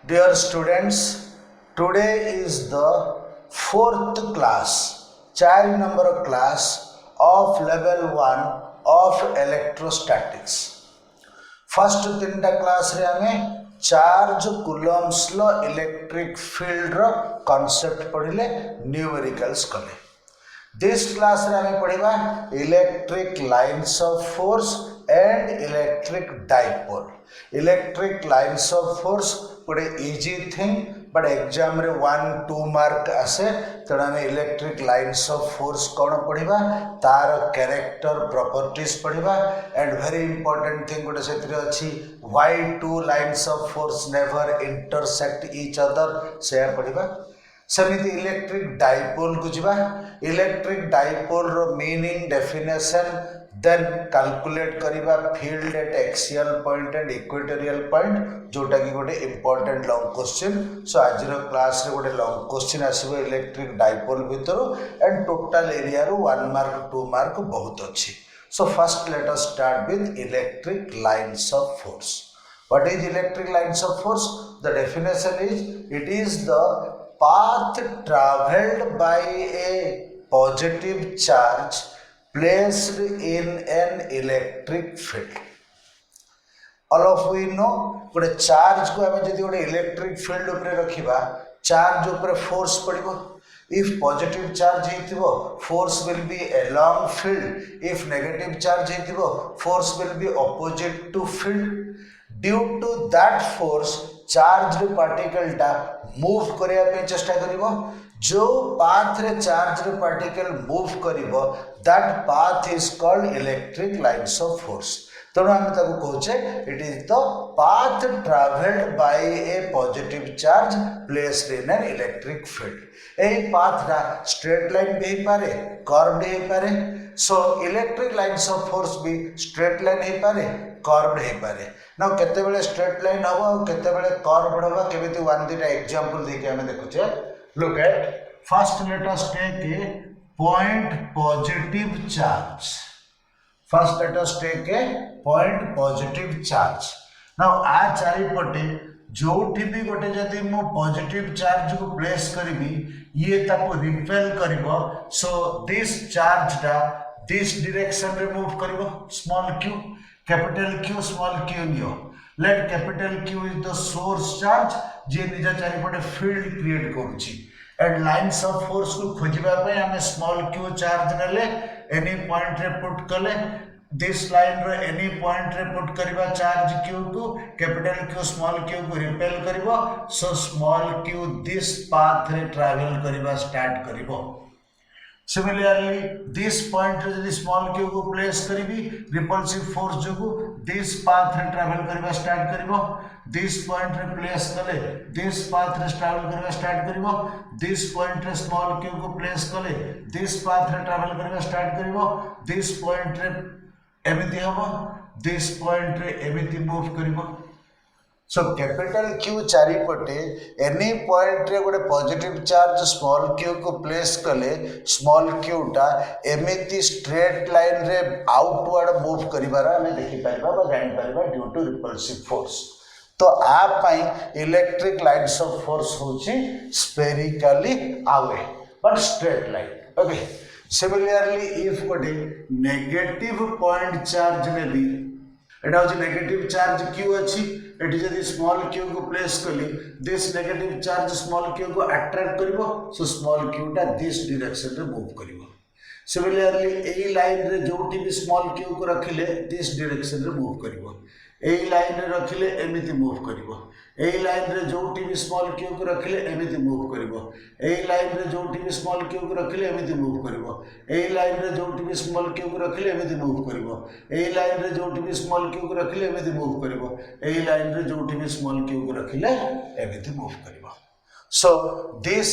Dear students, today is the fourth class, 4 number class of level 1 of electrostatics. First 3 class रे हमें charge coulombs लो electric field रो concept पढ़िले numericals कले. This class रे हमें पढ़िबा electric lines of force and electric dipole. Electric lines of force गोटे easy thing but exam रे 1-2 mark आसे तेणु आम इलेक्ट्रिक लाइन्स ऑफ फोर्स कौन पढ़ा तार कैरेक्टर प्रॉपर्टीज पढ़ा एंड वेरी इंपोर्टेंट थिंग गोटे से अच्छी why two lines of force never intersect each other से पढ़ा. सेमिति इलेक्ट्रिक डाइपोल को जीवा. इलेक्ट्रिक डाइपोल रो मीनिंग डेफिनेशन देन कैलकुलेट करिबा field at axial point and equatorial point जोटा कि गोटे इंपोर्टेंट लॉन्ग क्वेश्चन. सो आज क्लास रे गोटे लॉन्ग क्वेश्चन आसीबो इलेक्ट्रिक डाइपोल भितर एंड टोटल एरिया रो 1 मार्क 2 मार्क बहुत अच्छी. So first let us start with electric lines of force. What is electric lines of force? The definition is it is the path traveled by a positive charge placed in an electric field. All of we know गोटे charge को आम जब गोटे electric field उपरे रखिबा charge उपरे force पड़िबो. If positive charge हेतिबो force will be along field. If negative charge हेतिबो force will be opposite to field. Due to that force charge particle टा मूव करिया पे चेष्टा करिवो. जो पाथ रे चार्ज रे पार्टिकल मूव करिवो that path is called electric lines of force. तेणु आम ताको कहूचे it is the path travelled by a positive charge placed in an electric field. एही पाथ रा स्ट्रेट लाइन भी हे पारे कर्व्ड हे पारे. So electric lines of force भी स्ट्रेट लाइन हे पारे कर्व्ड हे पारे. ना केतेबेले स्ट्रेट लाइन हबो और केतेबेले कर्व्ड हबो केमिति 1-2 एग्जांपल देके हमें देखुचे. Look at first let us take a point positive charge. First let us take a point positive charge. Now आ चारि पटे जोठी भी गोटे जदी मो पॉजिटिव चार्ज को प्लेस करबी ये ताको रिपेल करिवो. सो दिस चार्ज टा दिस डायरेक्शन रे मूव करिवो. Small q capital Q small q नियो. let capital Q is the source charge जे निजा चारिपटे फील्ड क्रिएट करूची एंड लाइन्स ऑफ फोर्स को खोजिबा पय हमें स्मॉल q चार्ज नेले एनी पॉइंट रे पुट कले दिस लाइन रे एनी पॉइंट रे पुट करिबा चार्ज q को कैपिटल Q स्मॉल q को रिपेल करिवो. सो स्मॉल q दिस पाथ रे ट्रैवल करिबा स्टार्ट करिवो. Similarly, this point रे यदि small q को प्लेस करिबी रिपल्सिव फोर्स जोगु दिस पाथ रे ट्रैवल करबा स्टार्ट करिवो. दिस पॉइंट रे प्लेस कले दिस पाथ रे ट्रैवल करबा स्टार्ट करिवो. दिस पॉइंट रे स्मॉल q को प्लेस कले दिस पाथ रे ट्रैवल करबा स्टार्ट करिवो. दिस पॉइंट रे एमिति हबो दिस पॉइंट रे एमिति मूव करिवो. So capital Q चारिपटे any point रे गोटे पॉजिटिव चार्ज स्मॉल q को प्लेस कले स्मॉल q टा एमिति स्ट्रेट लाइन रे आउटवर्ड मूव करिबार हमें देखि पाइबा बा जानि पाइबा ड्यू टू रिपल्सिव फोर्स. तो आप पई इलेक्ट्रिक लाइन्स ऑफ फोर्स होची spherically away but straight line. Okay. Similarly if गोटे नेगेटिव पॉइंट चार्ज ने भी एटा होची नेगेटिव चार्ज q अछि एटी जदि स्मॉल q को प्लेस कली this negative charge small q को अट्रैक्ट करिवो. सो स्मॉल q टा दिस डायरेक्शन रे मूव करिवो. सिमिलरली एई लाइन रे जोठी भी स्मॉल q को रखिले दिस डायरेक्शन रे मूव करिवो. एई लाइन रे रखिले एमिति मूव करिवो. एई लाइन रे जोठी भी स्मॉल q को रखिले एमिति मूव करिवो. एई लाइन रे जोठी भी स्मॉल q को रखिले एमिति मूव करिवो. एई लाइन रे जोठी भी स्मॉल q को रखिले एमिति मूव करिवो. एई लाइन रे जोठी भी स्मॉल q को रखिले एमिति मूव करिवो. एई लाइन रे जोठी भी स्मॉल q को रखिले एमिति move करिवो. So this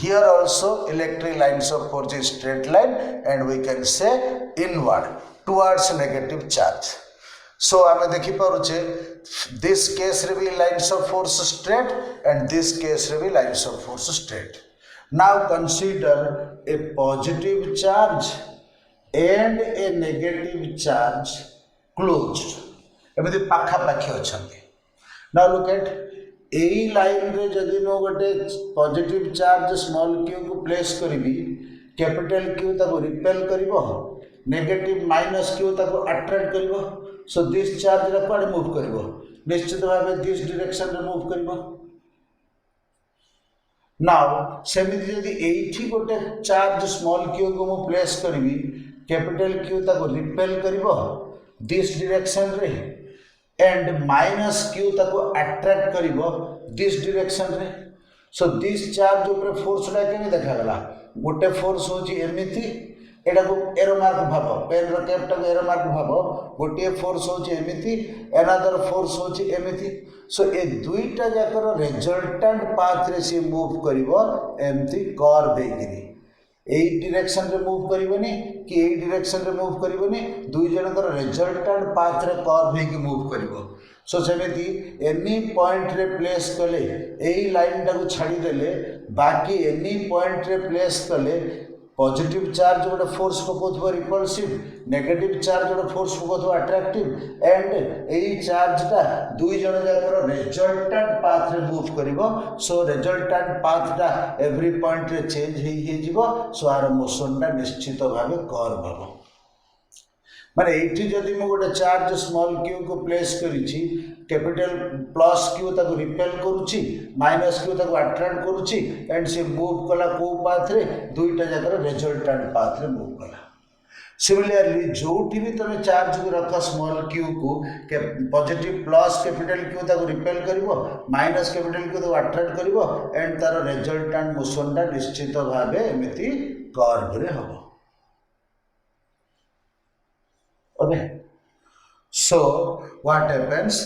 here also electric lines of force is straight line and we can say inward towards negative charge. So आमे देखि पारुचे this case रे भी lines of force straight and this case रे भी lines of force straight. Now consider a positive charge and a negative charge closed. एमिति पाखा पाखी अछंती. Now look at यही लाइन रे जदि मो गोटे पॉजिटिव चार्ज स्मॉल क्यू को प्लेस करी कैपिटल क्यू ताको रिपेल करिवो नेगेटिव माइनस क्यू ताको अट्रैक्ट करिवो सो दिस चार्ज रे कुआडे मूव करिवो निश्चित भाव दिस डायरेक्शन रे मूव करिवो नाउ सेमिति जदि एठी गोटे चार्ज स्मॉल क्यू को मु प्लेस करी कैपिटल क्यू ताको रिपेल करिवो दिस डायरेक्शन रे एंड माइनस क्यू ताको अट्रैक्ट करिवो दिस डायरेक्शन रे सो दिस चार्ज ऊपर फोर्स ला केमि देखा गला गोटे फोर्स होची एमिति एटा को एरो मार्क भाबो पेन रो कैप टाको एरो मार्क भाबो गोटे फोर्स होची एमिति अनदर फोर्स होची एमिति सो ए दुईटा जाकर रिजल्टेंट पाथ रे से मूव करिवो एमिति कर्व देगिरी एई डायरेक्शन रे मूव करिवनी कि एई डायरेक्शन रे मूव करिवनी दुई जनकर रिजल्टेंट पाथ रे कर्व हेकी मूव करिवो सो सेमिति एनी पॉइंट रे प्लेस कले एई लाइन टाको छाडी देले बाकी एनी पॉइंट रे प्लेस कले पॉजिटिव चार्ज गोटे फोर्स पकाउथबो रिपल्सिव नेगेटिव चार्ज गोटे फोर्स पकाउथबो अट्रैक्टिव एंड एई चार्ज टा दुई जन जाकर रिजल्टेंट पाथ रे मूव करिवो सो रिजल्टेंट पाथ टा एवरी पॉइंट रे चेंज हे जिवो सो आर मोशन टा निश्चित भाबे कर्व हबो माने एठी जदि मो गोटे चार्ज स्मॉल क्यू को प्लेस करिछि कैपिटल प्लस क्यू ताको रिपेल करूछि माइनस क्यू ताको अट्रैक्ट करूछि एंड से मूव कला को पाथ रे दुईटा जाकर रिजल्टेंट पाथ रे मूव कला सिमिलरली जोठी भी तमे चार्ज को रख स्मॉल क्यू को पॉजिटिव प्लस कैपिटल क्यू ताको रिपेल करिवो माइनस कैपिटल क्यू ताको अट्रैक्ट करिवो एंड तार रिजल्टेंट मोशन टा निश्चित भाबे एमिति कर्व रे हबो okay so what happens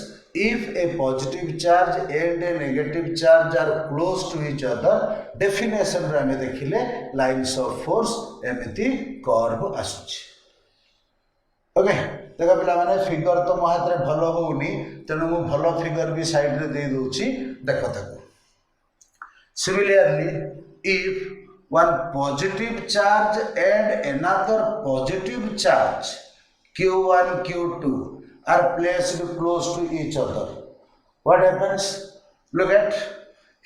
if a positive charge and a negative charge are close to each other definition रे हमें देखिले lines of force एमिति कर्व आसुची ओके देखा पिला माने फिगर तो मो हाथ रे भलो होउनी तेनु मु भलो फिगर भी साइड रे दे दोची देखो ताको similarly if one positive charge and another positive charge Q1, Q2 are placed close to each other. What happens? Look at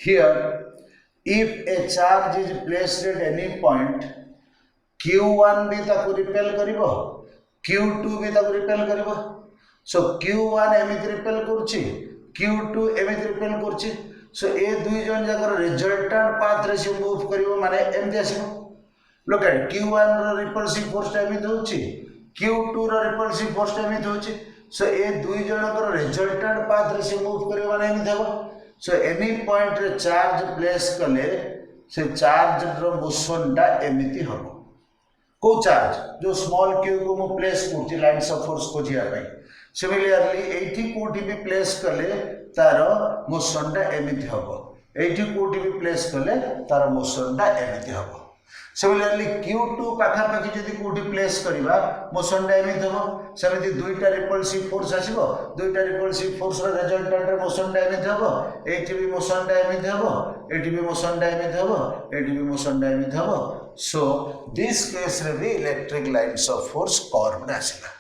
here. If a charge is placed at any point, Q1 भी ताको repel करिवो, Q2 भी ताको repel करिवो. So Q1 एमिति repel करछि, Q2 एमिति repel करछि. So ए दुई जन जाकर रिजल्टेंट पाथ रे से मूव करिवो माने एमिति आसीबो. Look at Q1 रो रिपल्सिव फोर्स एमिति होछि. Q2 रो रिपल्सिव फोर्स एमिति होछि सो ए दुई जनकर रिजल्टेंट पाथ रे से मूव करे माने एमिति हबो सो एनी पॉइंट रे चार्ज प्लेस कले से चार्ज रो मोशन टा एमिति हबो को चार्ज जो स्मॉल क्यू को मु प्लेस करती लाइन्स ऑफ फोर्स को जिया पई सिमिलरली एठी कोठी भी प्लेस कले तार मोशन टा एमिति हबो एठी कोठी भी प्लेस कले तार मोशन टा एमिति हबो सिमिलरली Q2 पाखापाखि जदि कोठी प्लेस करिबा मोशन टा एमिति हबो सेमिति दुईटा रिपल्सिव फोर्स आसीबो दुईटा रिपल्सिव फोर्स रो रिजल्टेंट रे मोशन टा एमिति हबो एठी भी मोशन टा एमिति हबो एठी भी मोशन टा एमिति हबो एठी भी मोशन टा एमिति हबो सो दिस केस रे भी electric lines of force curve आसीला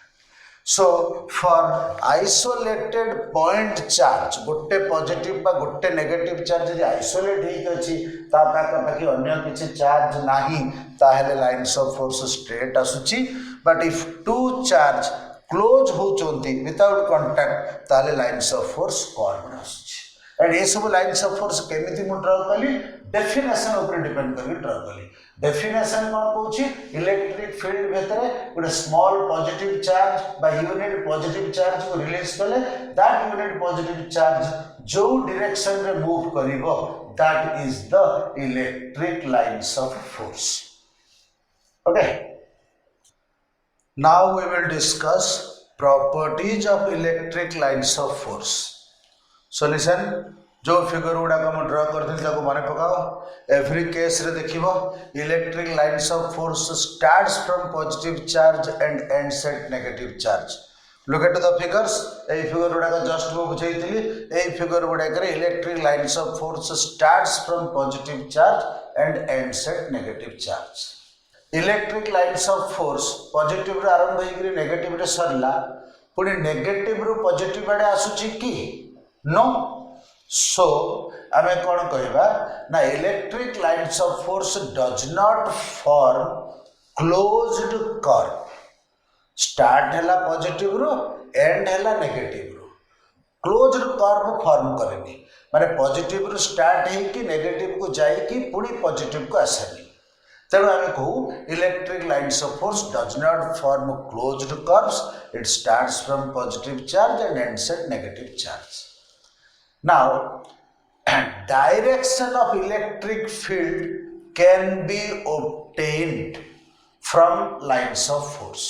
so for isolated point charge गोटे पॉजिटिव बा गोटे नेगेटिव चार्ज यदि आइसोलेट हेक अछि ता पाखापाखि अन्य किछि चार्ज नाही ताहेले लाइन्स ऑफ फोर्स स्ट्रेट आसुची but if two charge close होचोंती विदाउट कांटेक्ट ताहेले लाइन्स ऑफ फोर्स कर्व आसुची एंड ये सब लाइन्स ऑफ फोर्स केमिति मु ड्रा कली डेफिनेशन ऊपर डिपेंड करके ड्रा कली डेफिनेशन कोन कहूची इलेक्ट्रिक फील्ड भितरे गोटे स्मॉल पॉजिटिव चार्ज बा यूनिट पॉजिटिव चार्ज को रिलीज कले दैट यूनिट पॉजिटिव चार्ज जो डायरेक्शन रे मूव करिवो that is the electric lines of force okay now we will discuss properties of electric lines of force solution जो figure गुड़ा को draw कर मन पकाओ एवरी केस रे देखिबो electric lines of force starts from positive charge and ends at negative charge look at the figures a figure गुड़ा just मु बुझाइतिली ए फिगर गुड़ा करे electric lines of force starts from positive charge and ends at negative charge electric lines of force positive रे आरंभ होई negative रे सरला पुनी negative रु पॉजिटिव आडे आसुची की नो So आमे कौन कहवा ना electric lines of force does not form closed curve start हैला पॉजिटिव रो एंड हैला नेगेटिव रो क्लोज्ड कर्व फॉर्म करेनी माने पॉजिटिव रो स्टार्ट है कि नेगेटिव को जाए कि पुणी पॉजिटिव को आसेनी तेणु आम कहू electric lines of force does not form closed curves it starts from positive charge and ends at negative charge now direction of electric field can be obtained from lines of force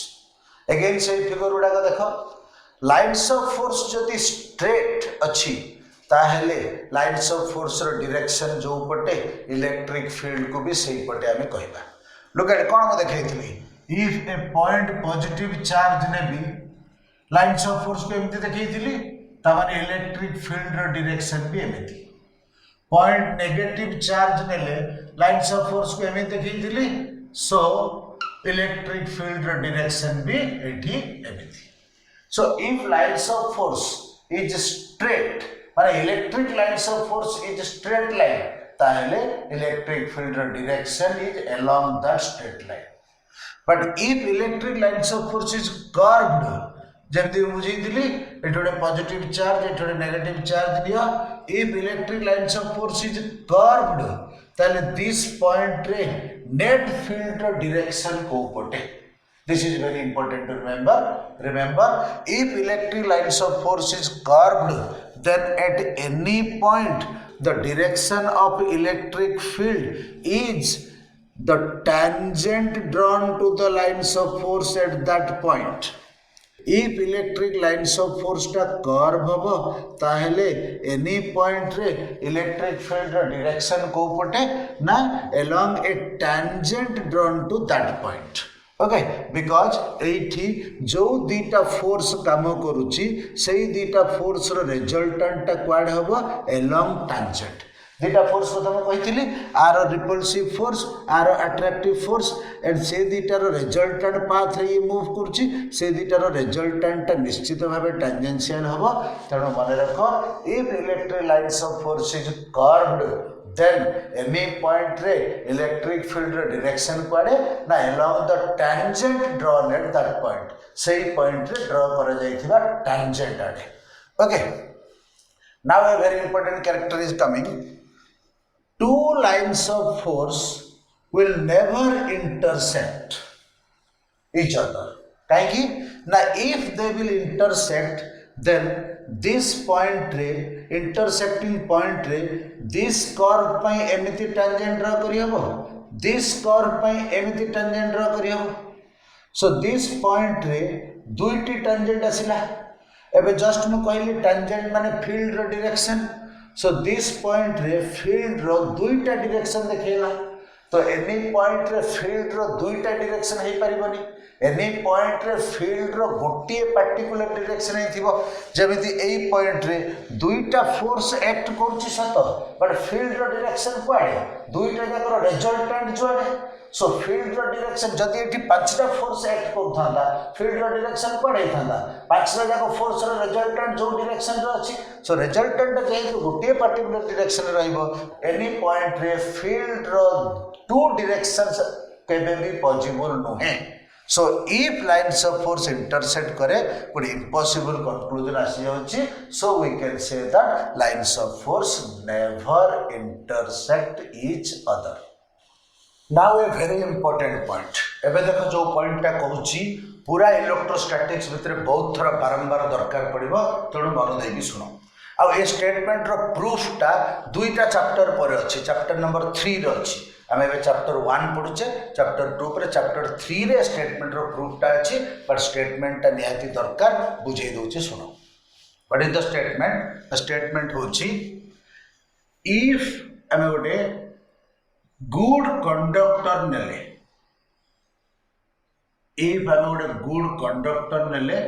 again से figure गुड़ा का देखो lines of force जदि straight अच्छी ताहले lines of force row direction जो पटे electric field को भी सही पटे हमें कहबा look at कौन को देखै थी if a point positive charge ने भी lines of force को एमती देखै थिली ता माने electric field रो direction भी एमती पॉइंट नेगेटिव चार्ज नेले लाइन्स ऑफ फोर्स को एमे देखैथिली सो इलेक्ट्रिक फील्ड रो डायरेक्शन भी एठी एमिति so if lines of force is straight माने electric lines of force is straight line ताहले इलेक्ट्रिक फील्ड रो direction is along the straight line but if electric lines of force is curved जल्दी बुझीली एठी गोटे पॉजिटिव चार्ज एठी गोटे negative charge लिया if electric lines of force is curved ताले दिस पॉइंट रे नेट फील्ड रो डायरेक्शन को पटे this is very important to remember if electric lines of force is curved then at any point the direction of electric field is the tangent drawn to the lines of force at that point if electric lines of force टा curve हबो ताहले any point रे electric field रो direction को पटे ना along a tangent drawn to that point okay because एठी जो दीटा फोर्स काम करूची सेही दीटा फोर्स रो रिजल्टेंट टा क्वाड हबो along tangent दीटा फोर्स को तुम कही आर रिपल्सिव फोर्स आर अट्रैक्टिव फोर्स एंड से दीटार रिजल्टेंट पाथ रे मूव करुच्ची से दीटार रिजल्टेंट निश्चित भाव टांजेंशियल हम तेणु मन रख if electric lines of force is curved then any point रे इलेक्ट्रिक फील्ड डायरेक्शन कुआडे ना along the tangent drawn at that point सेही पॉइंट रे ड्रॉ करा जाइथिबा टांजेंट आडे okay now a very important character is coming two lines of force will never intersect each other kaiki na if they will intersect then this point रे intersecting point रे this curve pai emiti tangent draw kari habo this curve pai emiti tangent draw kari habo so this point रे दुईटी tangent asila ebe just mu कहली tangent माने field ro direction so this point रे field रो दुईटा direction देखेला तो any point रे field रो दुईटा direction हे परिबनी any point रे field रो गोटिए पर्टिकुलर डायरेक्शन हे थिबो जेमिति एई पॉइंट रे दुईटा फोर्स एक्ट करछि सत बट field रो डायरेक्शन कुआडे दुईटा जाकर रिजल्टेंट जोडे सो field रो डायरेक्शन जदि एठी पांचटा फोर्स एक्ट करथांदा field रो डायरेक्शन कुआडे थांदा पांचटा जाकर फोर्स रो रिजल्टेंट जो डायरेक्शन रो अछि सो रिजल्टेंट जेहेतु गोटे पर्टिकुलर डायरेक्शन रहइबो एनी पॉइंट रे field रो टू डायरेक्शंस केबे भी पॉसिबल नोहे so if lines of force intersect करे कोई इम्पॉसिबल कंक्लूजन आसी जाउची so we can say that lines of force never intersect each other now a very important point एबे देखो जो पॉइंटटा कहूची पूरा इलेक्ट्रोस्टैटिक्स भितर बहुत थोड़ा बारंबार दरकार पड़िबो तेणु मन देकी सुनो आ ए स्टेटमेंट रो प्रूफटा दुईटा चैप्टर पर अछि चैप्टर नंबर 3 रे अछि आम ए चैप्टर 1 पढ़ुचे चैप्टर 2 पर चैप्टर 3 रे स्टेटमेंट रो प्रूफटा अछि बट स्टेटमेंटटा निहाती दरकार बुझे दोचे सुनो व्हाट इज द स्टेटमेंट होछि इफ आम गोटे गुड कंडक्टर नेले इफ आम गोटे गुड कंडक्टर नेले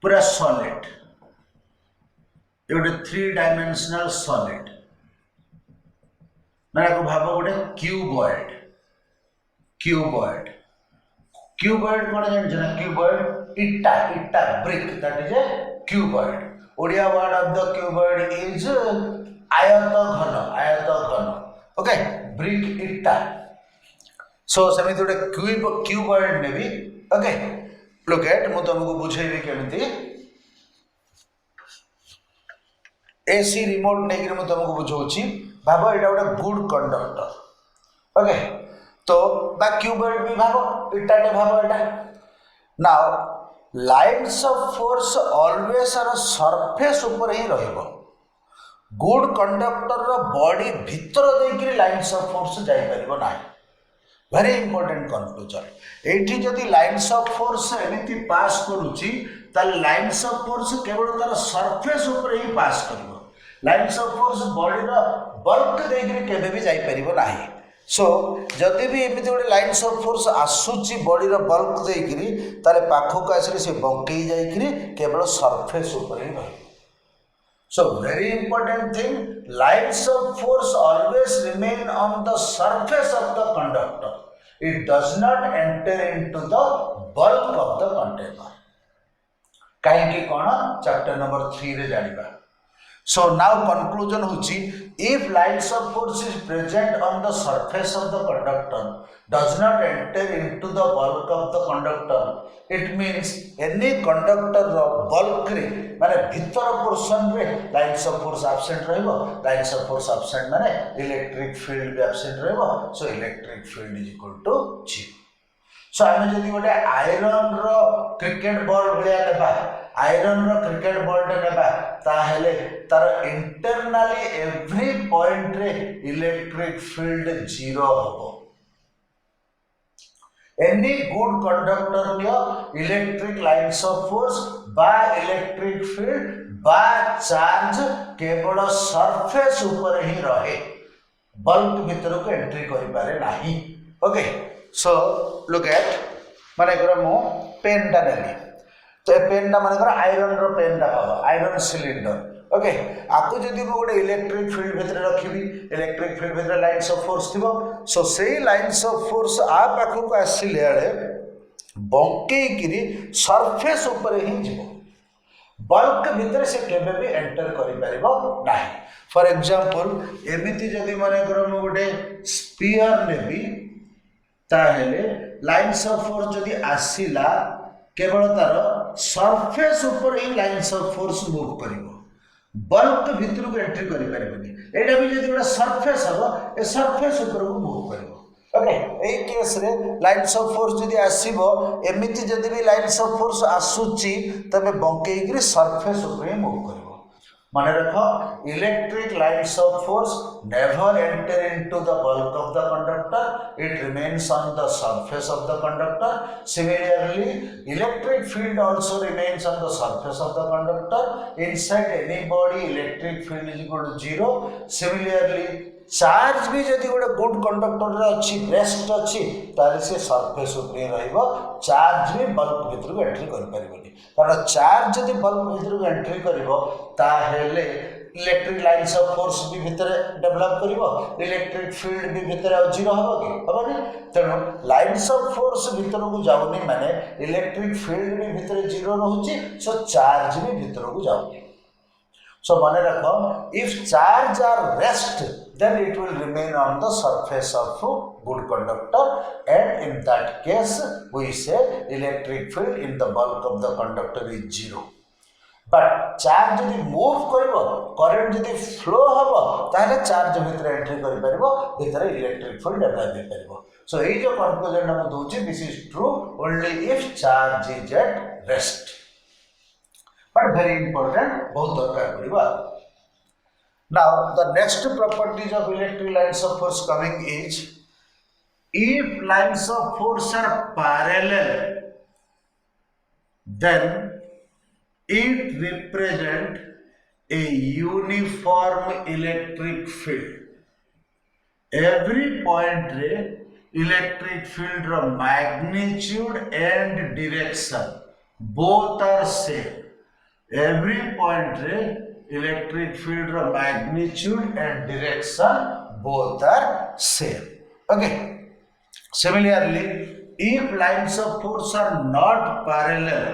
पूरा सॉलिड गोटे 3 डायमेंशनल सॉलिड मैंने को भाव गोटे क्यूबॉइड कौन जान क्यूबॉइड इटा brick that is a cuboid Odia word of the cuboid is आयत घन ओके ब्रिक इटा सो सेमिति गोटे क्यूबॉइड ने भी ओके लुक एट मु तुमको बुझेबी केमिति एसी रिमोट नहीं कि तुमको बुझाऊँ भाव यहाँ गोटे गुड कंडक्टर ओके तो क्यूबॉइड भी भाव इटाटे भाव यहाँ now lines of force always are surface ऊपर ही रहिबो गुड कंडक्टर रो बॉडी भीतर देकरी लाइन्स ऑफ फोर्स जाई परिबो नाही वेरी इंपोर्टेंट कंक्लूजन एठी जदि लाइन्स ऑफ फोर्स एमिति पास करूची ताले लाइन्स ऑफ फोर्स केवल तार सरफेस ऊपर ही पास करिवो लाइन्स ऑफ फोर्स बॉडी रो बल्क देकरी केबे भी जाई परिबो नाही सो जदि भी एमती गोटे लाइन्स ऑफ फोर्स आसूची बॉडी रो बल्क देकरी ताले पाखक आसरे से बंकई जाईकरी केवल सरफेस ऊपर ही रही so very important thing lines of force always remain on the surface of the conductor it does not enter into the bulk of the container कहीं कौन चैप्टर नंबर 3 रे जानिबा So now conclusion होची if lines of force is present on the surface of the conductor does not enter into the bulk of the conductor it means any conductor bulk रे माने भीतर portion रे lines of force absent रहइबो lines of force absent माने electric field भी absent रहइबो so electric field is equal to 0 सो आमे जदि गोटे iron रो क्रिकेट बॉल भलिया नेबा आयरन रो क्रिकेट बॉल टे नेबा ताहेले तार इंटरनली एवरी पॉइंट रे इलेक्ट्रिक फील्ड 0 होबो एनी गुड कंडक्टर रो इलेक्ट्रिक लाइन्स ऑफ फोर्स बा इलेक्ट्रिक फील्ड बा चार्ज केवल सरफेस ऊपर ही रहे बल्क भीतर को एंट्री करि पारे नाही ओके सो लुक एट माने मु पेन टा नेली तो ए पेन टा माने आयरन रो पेन टा हबो आयरन सिलिंडर ओके आकु जदि मु गोटे इलेक्ट्रिक फील्ड भितर रखिबी इलेक्ट्रिक फील्ड भितर लाइन्स ऑफ फोर्स थिबो सो सेही लाइन्स ऑफ फोर्स आ पाखु को आसिले आले बंके किरी सरफेस ऊपर ही जिवो बल्क भितर से केबे भी एंटर करि परिबो नाही फॉर एग्जांपल एमिति जदि माने मु गोटे स्फीयर नेबी ताहेले लाइन्स ऑफ फोर्स जदि आसिला केवल तार सरफेस ऊपर ही लाइन्स ऑफ फोर्स मूव करिवो बल्क भितर को एंट्री करि परिबनी एटा भी जदि गोटे सरफेस हबो ए सरफेस ऊपर को मूव करिवो ओके ए केस रे लाइन्स ऑफ फोर्स जदि आसीबो एमिति जदि भी लाइन्स ऑफ फोर्स आसुची तबे बंकेई कि सरफेस ऊपर ही मूव करिवो माने रखो electric lines of force never enter into the bulk of the conductor it remains on the surface of the conductor similarly electric field also remains on the surface of the conductor inside any body electric field is equal to 0 similarly charge भी जदि गोटे good conductor रे अछि rest अछि ताले से surface ऊपर रहइबो charge भी बल्क भीतर को एंट्री कर परिबनी कारण चार्ज जदि बल्क भीतर को एंट्री करिवो ताहेले इलेक्ट्रिक लाइन्स ऑफ फोर्स भी भीतर डेवलप करिवो इलेक्ट्रिक फील्ड भी भीतर 0 हबो कि हबनी तेनो लाइन्स ऑफ फोर्स भीतर को जाउनी माने इलेक्ट्रिक फील्ड भी भीतर 0 रहउची सो चार्ज भी भीतर को जाउनी सो माने रखो if charge are rest then it will remain on the surface of good conductor and in that case we say electric field in the bulk of the conductor is 0 but charge जदि move करिवो current जदि flow हबो ताले charge भितर entry करि परिबो भितर electric field develop करि परिबो so एई जो conclusion हम दोछि this is true only if charge is at rest but very important बहुत दरकार पड़िबा Now, the next properties of electric lines of force coming is, if lines of force are parallel, then it represent a uniform electric field. Every point re electric field ro magnitude and direction both are same. Every point re electric field ro magnitude and direction both are same okay similarly if lines of force are not parallel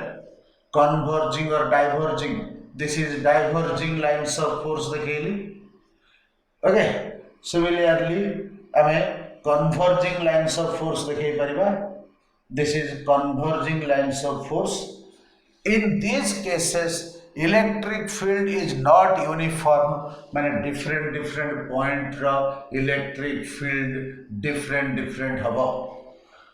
converging or diverging this is diverging lines of force देखेली. Okay, similarly आमे converging lines of force देखेई परिबा. This is converging lines of force. In these cases electric field is not uniform, माने different point रा electric field different हबो.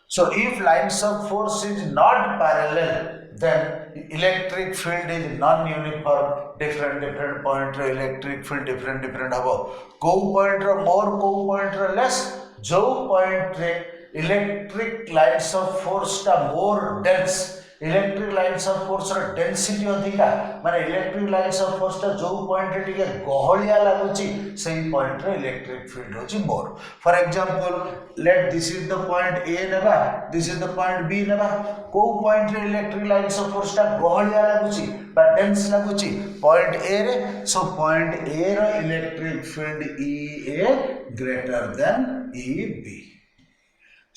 So if lines of force is not parallel, then electric field is non-uniform, different point रे electric field different हबो. को point रा more, को point रा less, जो point रे electric lines of force टा more dense, electric lines of force र डेंसिटी अधिका माने इलेक्ट्रिक लाइन्स ऑफ फोर्स ता जो पॉइंट रे टिके गहलिया लागुची सेही पॉइंट रे इलेक्ट्रिक फील्ड होची मोर. For example let this is the point A नेबा, this is the point B नेबा. को पॉइंट रे इलेक्ट्रिक लाइन्स ऑफ फोर्स ता गहलिया लागुची बा डेंस लागुची पॉइंट ए रे. सो पॉइंट ए रो electric field E A greater than E B.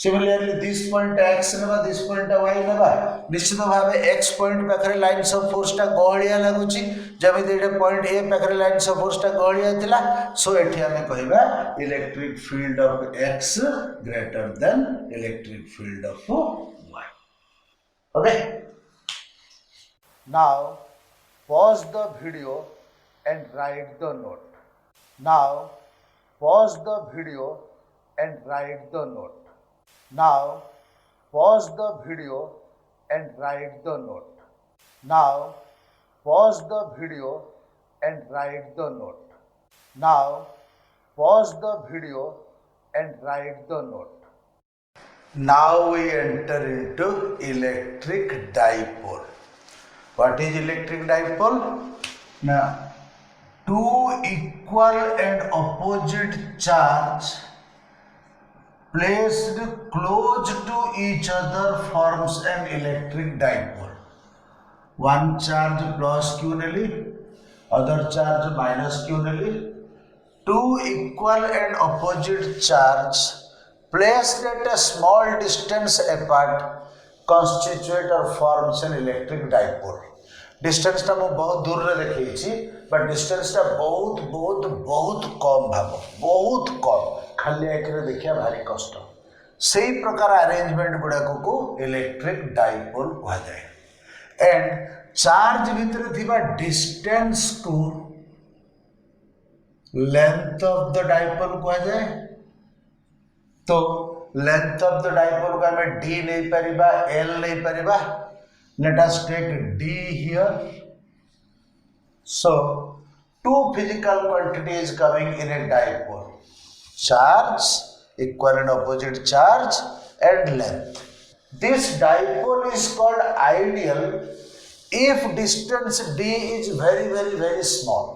Similarly, this point x नेबा, this point y नेबा. निश्चित भावे x point पाखरे लाइन्स ऑफ फोर्स टा गहलिया लागुची जमिति एटे पॉइंट a पाखरे लाइन्स ऑफ फोर्स टा गहलिया थिला. सो एठी हमें कहबा electric field of x greater than electric field of y. Okay, now pause the video and write the note. Now pause the video and write the note. Now pause the video and write the note. Now pause the video and write the note. Now pause the video and write the note. Now we enter into electric dipole. What is electric dipole? Now two equal and opposite charge placed close to each other forms an electric dipole. One charge plus q नेली, other charge minus q नेली. Two equal and opposite charge placed at a small distance apart constitute or forms an electric dipole. Distance टा मु बहुत दूर रे देखैछि, but distance टा बहुत कम भागो, बहुत कम, खाली एकरे देखिया भारी कष्ट. सेही प्रकार अरेंजमेंट गुडाको को इलेक्ट्रिक डाइपोल कहा जाए. एंड चार्ज भितर थिबा डिस्टेंस को लेंथ ऑफ द डाइपोल कहा जाए. तो लेंथ ऑफ द डाइपोल को हमें d नहीं परिबा, l नहीं परिबा. Let us take d here. So two physical quantities coming in a dipole: charge, equal and opposite charge, and length. This dipole is called ideal if distance d is very small.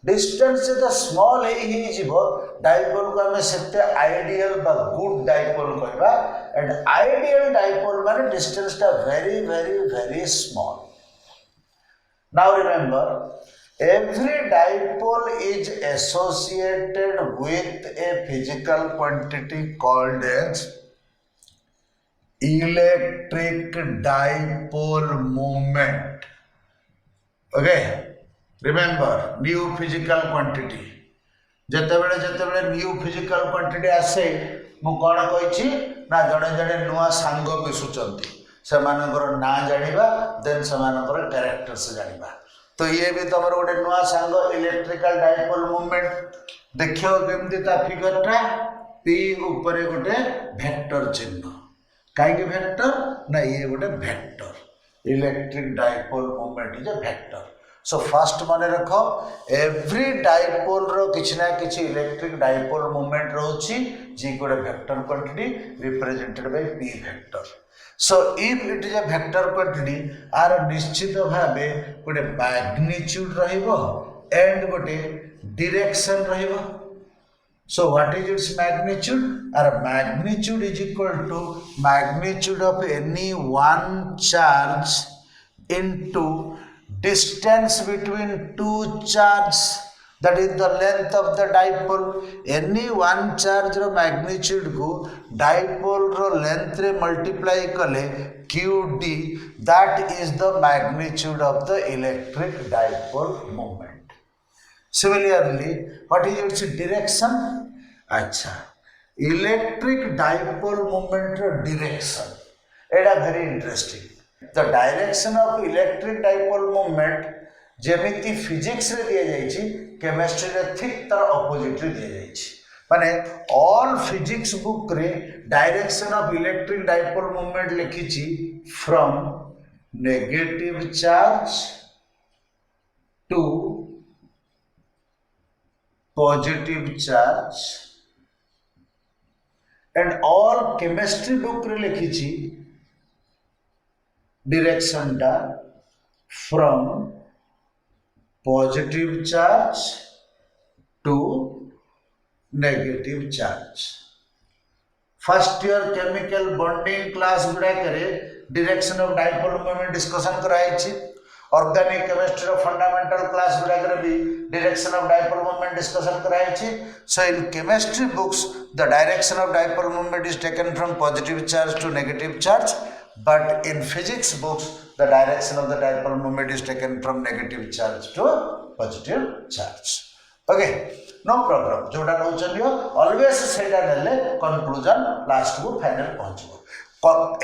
Distance is small ही जीवो dipole को हमें सेते ideal बा good dipole कहबा. And ideal dipole माने distance टा very small. Now remember, every dipole is associated with a physical quantity called as electric dipole moment. Okay, remember new physical quantity. जेतेबेले new physical quantity आसे मु कोन कहिछि ना जड़े नुआ सांग मिसुचंती से मानकर ना जानिबा देन से मानकर कैरेक्टर्स जानिबा. तो ये भी तमर गोटे नुआ सांग इलेक्ट्रिकल डाइपोल मूवमेंट देखियो केमती ता फिगर टा p ऊपर गोटे वेक्टर चिन्ह. काहे के वेक्टर ना ये गोटे vector electric dipole movement is a vector. So first माने रखो एवरी डाइपोल रो किछि ना किछि इलेक्ट्रिक डाइपोल मूवमेंट रहउछि जे गोटे vector quantity represented by p vector. So if it is a vector quantity आर निश्चित भाबे गोटे मैग्नीट्यूड रहिबो एंड गोटे डायरेक्शन रहिबो. So what is its magnitude? आर magnitude is equal to magnitude of any one charge into distance between two charges, that is the length of the dipole. Any one charge ro magnitude को dipole ro length रे multiply कले QD, that is the magnitude of the electric dipole moment. Similarly, what is its direction? Acha, electric dipole moment direction, it is very interesting. The direction of electric dipole moment जेमिति physics रे दिया जाइछि, chemistry रे ठीक तार opposite रे दिया जाइछि. माने ऑल फिजिक्स बुक रे direction of electric dipole movement लिखिछि from negative charge to positive charge, and all chemistry book रे लिखिछि डायरेक्शन टा from positive charge to negative charge. First year chemical bonding class गुड़ा करे direction of dipole moment discussion कराई छी. Organic chemistry of fundamental class गुड़ा करे भी direction of dipole moment discussion कराई छी. So in chemistry books the direction of dipole moment is taken from positive charge to negative charge, but in physics books the direction of the dipole moment is taken from negative charge to positive charge. Okay, no problem. जोटा no चलियो always सेटा नेले conclusion last को final पहुंचबो.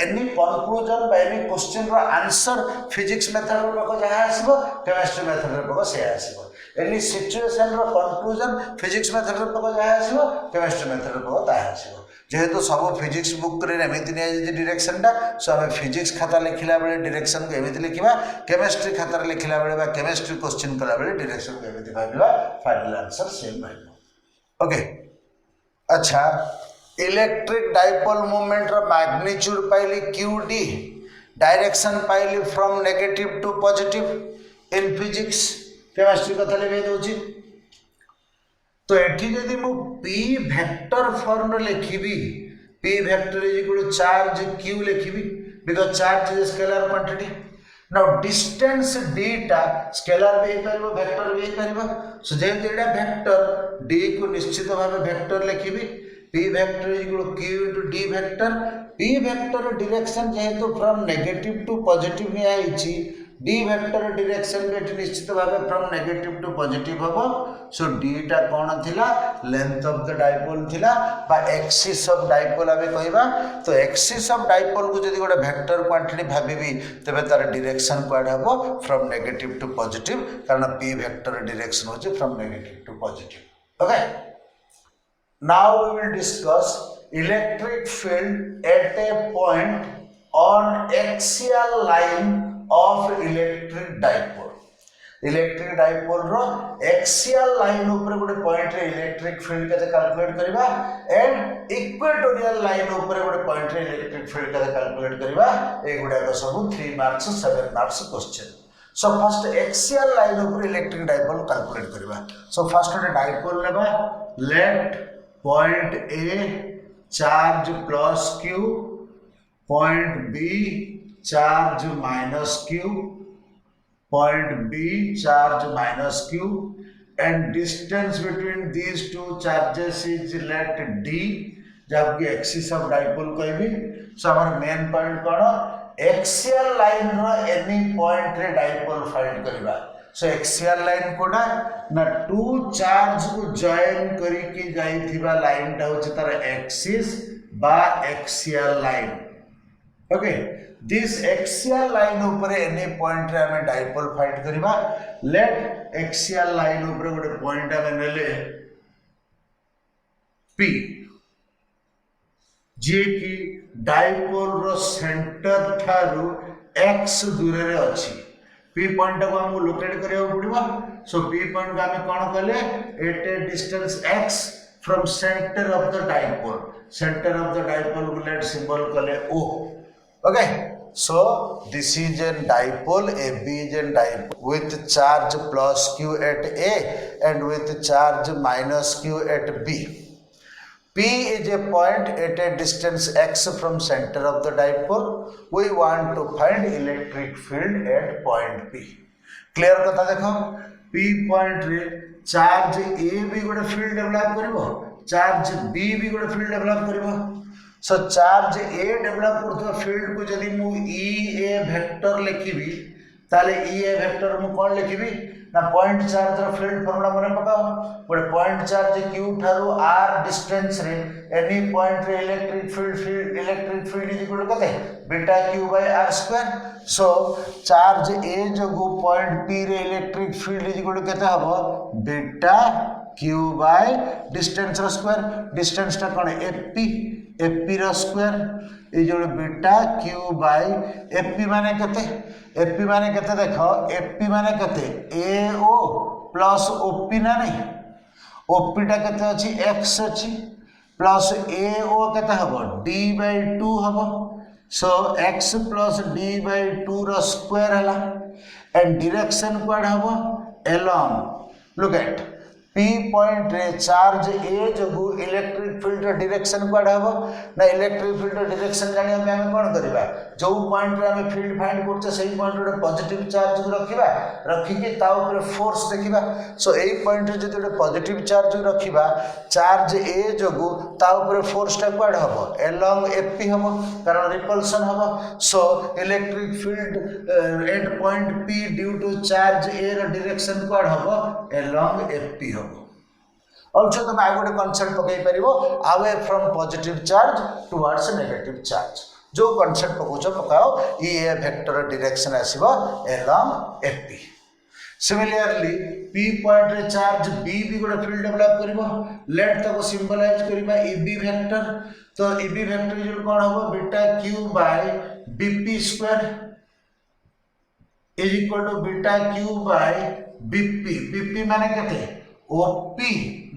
Any conclusion by any question row answer physics method रो को जहा आसीबो, chemistry method रो को से आसीबो. Any situation रो conclusion physics method रो को जहा आसीबो, chemistry method रो को ता आसीबो. जेहेतु सब फिजिक्स बुक रे एमिति नै डायरेक्शन टा, सो हम फिजिक्स खाता लिखिला बेले डायरेक्शन को एमिति लिखिबा, केमिस्ट्री खाता रे लिखिला बेले बा केमिस्ट्री क्वेश्चन कला बेले डायरेक्शन को एमिति भाबिबा, फाइनल आंसर सेम भाइबो. ओके, अच्छा, इलेक्ट्रिक डाइपोल मोमेंट रो मैग्नीट्यूड पाइली QD, डायरेक्शन पाइली from negative to positive in physics. Chemistry कथा लिखै दोछि. तो एठी यदि मु P वेक्टर फॉर्म रे लिखिबी, P vector is equal to charge Q लिखिबी, because charge is scalar quantity. Now distance d टा स्केलर भी परबो, वेक्टर भी परबो. सो जेते एटा वेक्टर d को निश्चित भाबे वेक्टर लिखिबी. P vector is equal to Q into d vector. P vector direction जेहेतु फ्रॉम नेगेटिव टू पॉजिटिव नि आइछि, d वेक्टर डायरेक्शन भी निश्चित भाबे फ्रॉम नेगेटिव टू पॉजिटिव हबो. सो d टा कोन थिला, लेंथ ऑफ द डाइपोल थिला बा एक्सिस ऑफ डाइपोल आबे कहबा. तो एक्सिस ऑफ डाइपोल को जदी गोटे वेक्टर क्वांटिटी भाबिबी तबे तार डायरेक्शन क्वाड हबो फ्रॉम नेगेटिव टू पॉजिटिव, कारण p वेक्टर डायरेक्शन होचे from negative to positive. Okay, now we will discuss electric field at a point on axial line of electric dipole. Electric dipole रो axial line ऊपर गोटे point रे electric field केते calculate करबा, and equatorial line ऊपर गोटे point रे electric field केते कैलकुलेट करबा. ए गुडा को सब 3 marks 7 marks question. So first axial line ऊपर इलेक्ट्रिक डाइपोल कैलकुलेट करबा. सो फर्स्ट गोटे डाइपोल लेबा, let point A charge plus Q, point B charge minus Q, point B charge minus Q, and distance between these two charges is let D, जबकि axis of dipole कहबी. सो हमर main point कोन, axial line रो any point रे dipole find करबा. सो axial line कोना ना to charge को join करी के जाइथिबा लाइन टा होचे तार एक्सिस बा axial line. Okay, this axial line ऊपर एनी पॉइंट रे हमें डाइपोल फाइंड करबा. लेट एक्सियल लाइन ऊपर गोटे पॉइंट हमें नेले P, जे कि डाइपोल रो सेंटर थारु x दूर रे अछि. P पॉइंट को हम लोकेट करियो पड़िबा. सो P पॉइंट का हमें कोन कहले, at a distance x from centre of the dipole. Centre of the dipole को लेट सिंबल कहले O. Okay, so this is a dipole, AB is a dipole with charge plus Q at A and with charge minus Q at B. P is a point at a distance x from center of the dipole. We want to find electric field at point P. Clear कथा देखो, P point रे charge A भी गोटे field develop करिवो, charge B भी गोटे field develop करिवो. सो charge ए develop करथो field को जदी मु ई ए वेक्टर लिखिबी ताले ई ए वेक्टर मु कोन लिखिबी ना पॉइंट चार्ज रो फील्ड फार्मूला मने पकाओ गोटे पॉइंट चार्ज q थारु r डिस्टेंस रे एनी पॉइंट रे electric field is equal to कते beta q by r square so charge a जगु पॉइंट p रे electric field is equal to कते हबो बीटा q बाय डिस्टेंस रो square distance ता कोन एपी रो स्क्वायर ए जो बीटा q बाय एपी माने कते एपी माने कते देखो एपी माने कते एओ प्लस ओपी ना नहीं ओपी टा कते अछि x अछि प्लस एओ कते हबो d बाय 2 हबो so x plus d by 2 रो स्क्वायर हला एंड डायरेक्शन क्वाड हबो along look at P point रे चार्ज A जगु इलेक्ट्रिक फील्ड रो डायरेक्शन क्वाड हबो ना इलेक्ट्रिक फील्ड रो डायरेक्शन जानिया के हम कोन करबा जो पॉइंट रे हम फील्ड फाइंड करते सही पॉइंट रे पॉजिटिव चार्ज रखिबा रखि के ता ऊपर फोर्स देखिबा सो एई पॉइंट रे जदि पॉजिटिव चार्ज रखिबा चार्ज A जगु ता ऊपर फोर्स टा क्वाड हबो अलोंग AP हबो कारण रिपल्सन हबो so electric field at point P due to charge A रो डायरेक्शन क्वाड हबो अलोंग AP Also तुम आगे गोटे कॉन्सेप्ट पकई परिबो away from positive charge towards negative charge जो कॉन्सेप्ट पकोचो पकाओ ई ए वेक्टर डायरेक्शन आसीबो along AP similarly P point रे चार्ज बी भी गोटे फील्ड डेवलप करिवो लेट ताको सिंबलाइज करिबा ईबी वेक्टर तो ईबी वेक्टर इज कोन होबो beta q by BP square is equal to beta q by BP BP माने केते OP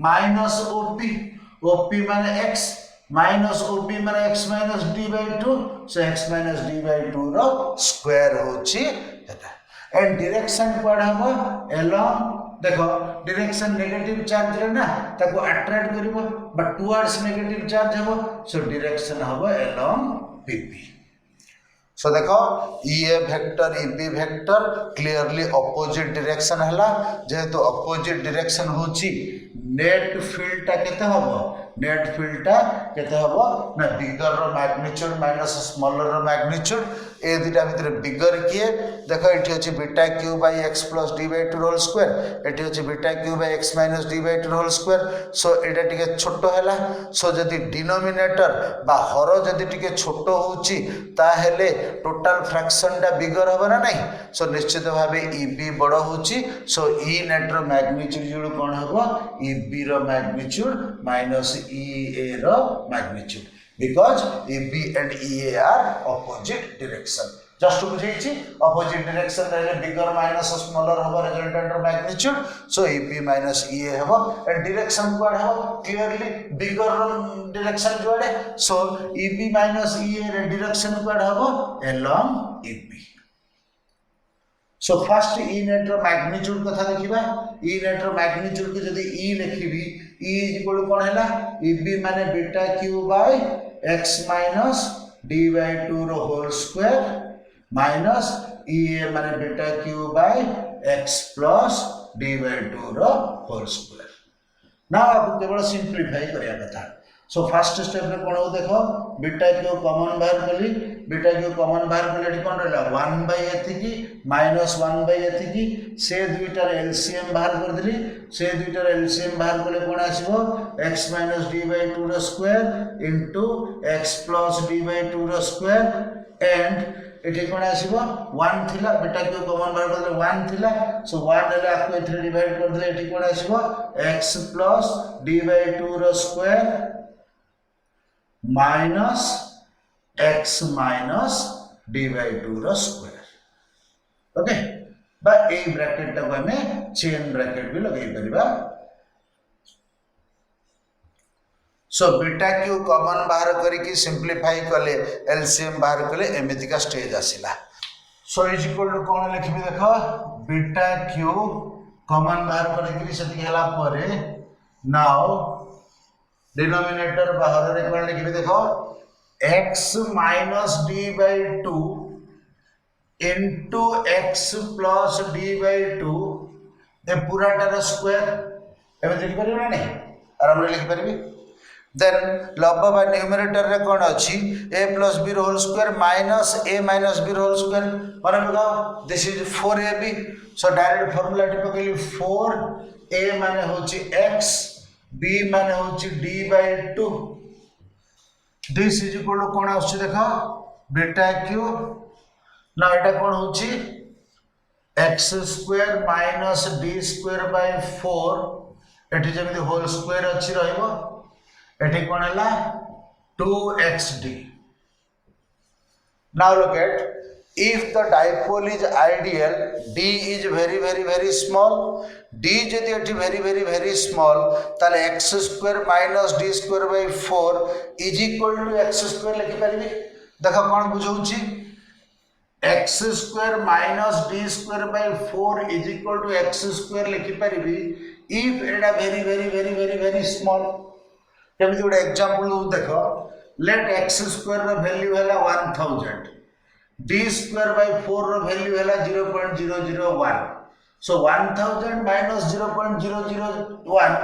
माइनस OP माने x माइनस OP माने x minus d by 2 so x minus d by 2 रो square होची हेता and direction कोड हबो along देखो डायरेक्शन नेगेटिव चार्ज रे ना ताको अट्रैक्ट करिवो बट टुवर्ड्स नेगेटिव चार्ज हबो सो डायरेक्शन हबो अलोंग PP सो देखो A vector B vector clearly opposite direction हला जेहेतु अपोजिट डायरेक्शन होची नेट फील्ड ता केते हबो नेट फील्ड ता केते हबो ना बिगर रो मैग्नीट्यूड माइनस स्मॉलर रो मैग्नीट्यूड ए दिटा भितर बिगर किए देखो एठी अछि beta q by x plus d by 2 whole square एठी अछि beta q by x minus d by 2 whole square so एटा टिके छोटो हला सो जदी डिनोमिनेटर बा हर जदी टिके छोटो होची ता हेले टोटल फ्रैक्शन टा बिगर होबा ना नहीं सो निश्चित भाबे ईबी बडो होची सो ई नेट रो मैग्नीट्यूड जुड़ कोन होबो ईबी रो मैग्नीट्यूड माइनस ईए रो magnitude because EB and EA are opposite direction just to बुझेछि opposite direction रहले bigger minus smaller होबो resultant रो magnitude so EB minus EA होबो and direction कोड होबो clearly bigger direction जोड़े so EB minus EA रे direction कोड होबो along EB so first E net रो magnitude कथा देखिबा E net रो magnitude के जदी E लिखिबी E is equal to कोन हैला EB माने बीटा q by x minus d by 2 रो होल स्क्वायर माइनस EA माने बीटा q by x plus d by 2 रो होल स्क्वायर नाउ आप केवल सिंपलीफाई करिया कथा सो फर्स्ट स्टेप रे कोन हो देखो बीटा q कॉमन बाहर कली बीटा q कॉमन बाहर कले एठी कोन रहला 1 by एथिकी माइनस 1 by एथिकी से दुईटार एलसीएम बाहर कर देली से दुईटार एलसीएम बाहर कले कोन आसीबो x minus d by 2 रो square into x plus d by 2 रो स्क्वायर एंड एठी कोन आसीबो 1 थिला बीटा q कॉमन बाहर कर देले 1 थिला सो 1 हेले आको एथरे डिवाइड कर देले एठी कोन आसीबो x plus d by 2 रो square minus x minus d by 2 रो स्क्वायर ओके बा ए ब्रैकेट टा को हमें चेन ब्रैकेट भी लगाई परिबा सो बीटा क्यू कॉमन बाहर करी की सिंपलीफाई कले एलसीएम बाहर कले एमिति का स्टेज आसिला सो इज इक्वल टू कोन लिखबी देखो बीटा क्यू कॉमन बाहर करी की सेति हला परे नाउ डिनोमिनेटर बाहर रे कोन लिखबी देखो x minus d by 2 into x plus d by 2 ए पूरा टार स्क्वायर एबे लिखि परिबो ना नहीं आराम रे लिखि परिबी then log by numerator रे कौन अच्छी a plus b whole square minus a minus b whole square माने बताओ this is 4ab so direct formula टी पकेली 4a माने होची x b माने होची d by 2 this is equal to कौन आउची देखो beta cube now एटा कौन होची x square minus d square by 4 एटी जमिति whole square अच्छी रहिबो एटी कौन है 2xd. Now look at if the dipole is ideal, d is very small. d जदि एटी very small, ताले x square minus d square by 4 is equal to x square लिखि परिबे. देखो कौन बुझौछि x square minus d square by 4 is equal to x square लिखि परिबे if Etah very small. केमिति गोटे एग्जांपल देखो लेट x स्क्वायर रो वैल्यू हैला 1000 d स्क्वायर बाय 4 रो वैल्यू हैला 0.001 so 1000 minus 0.001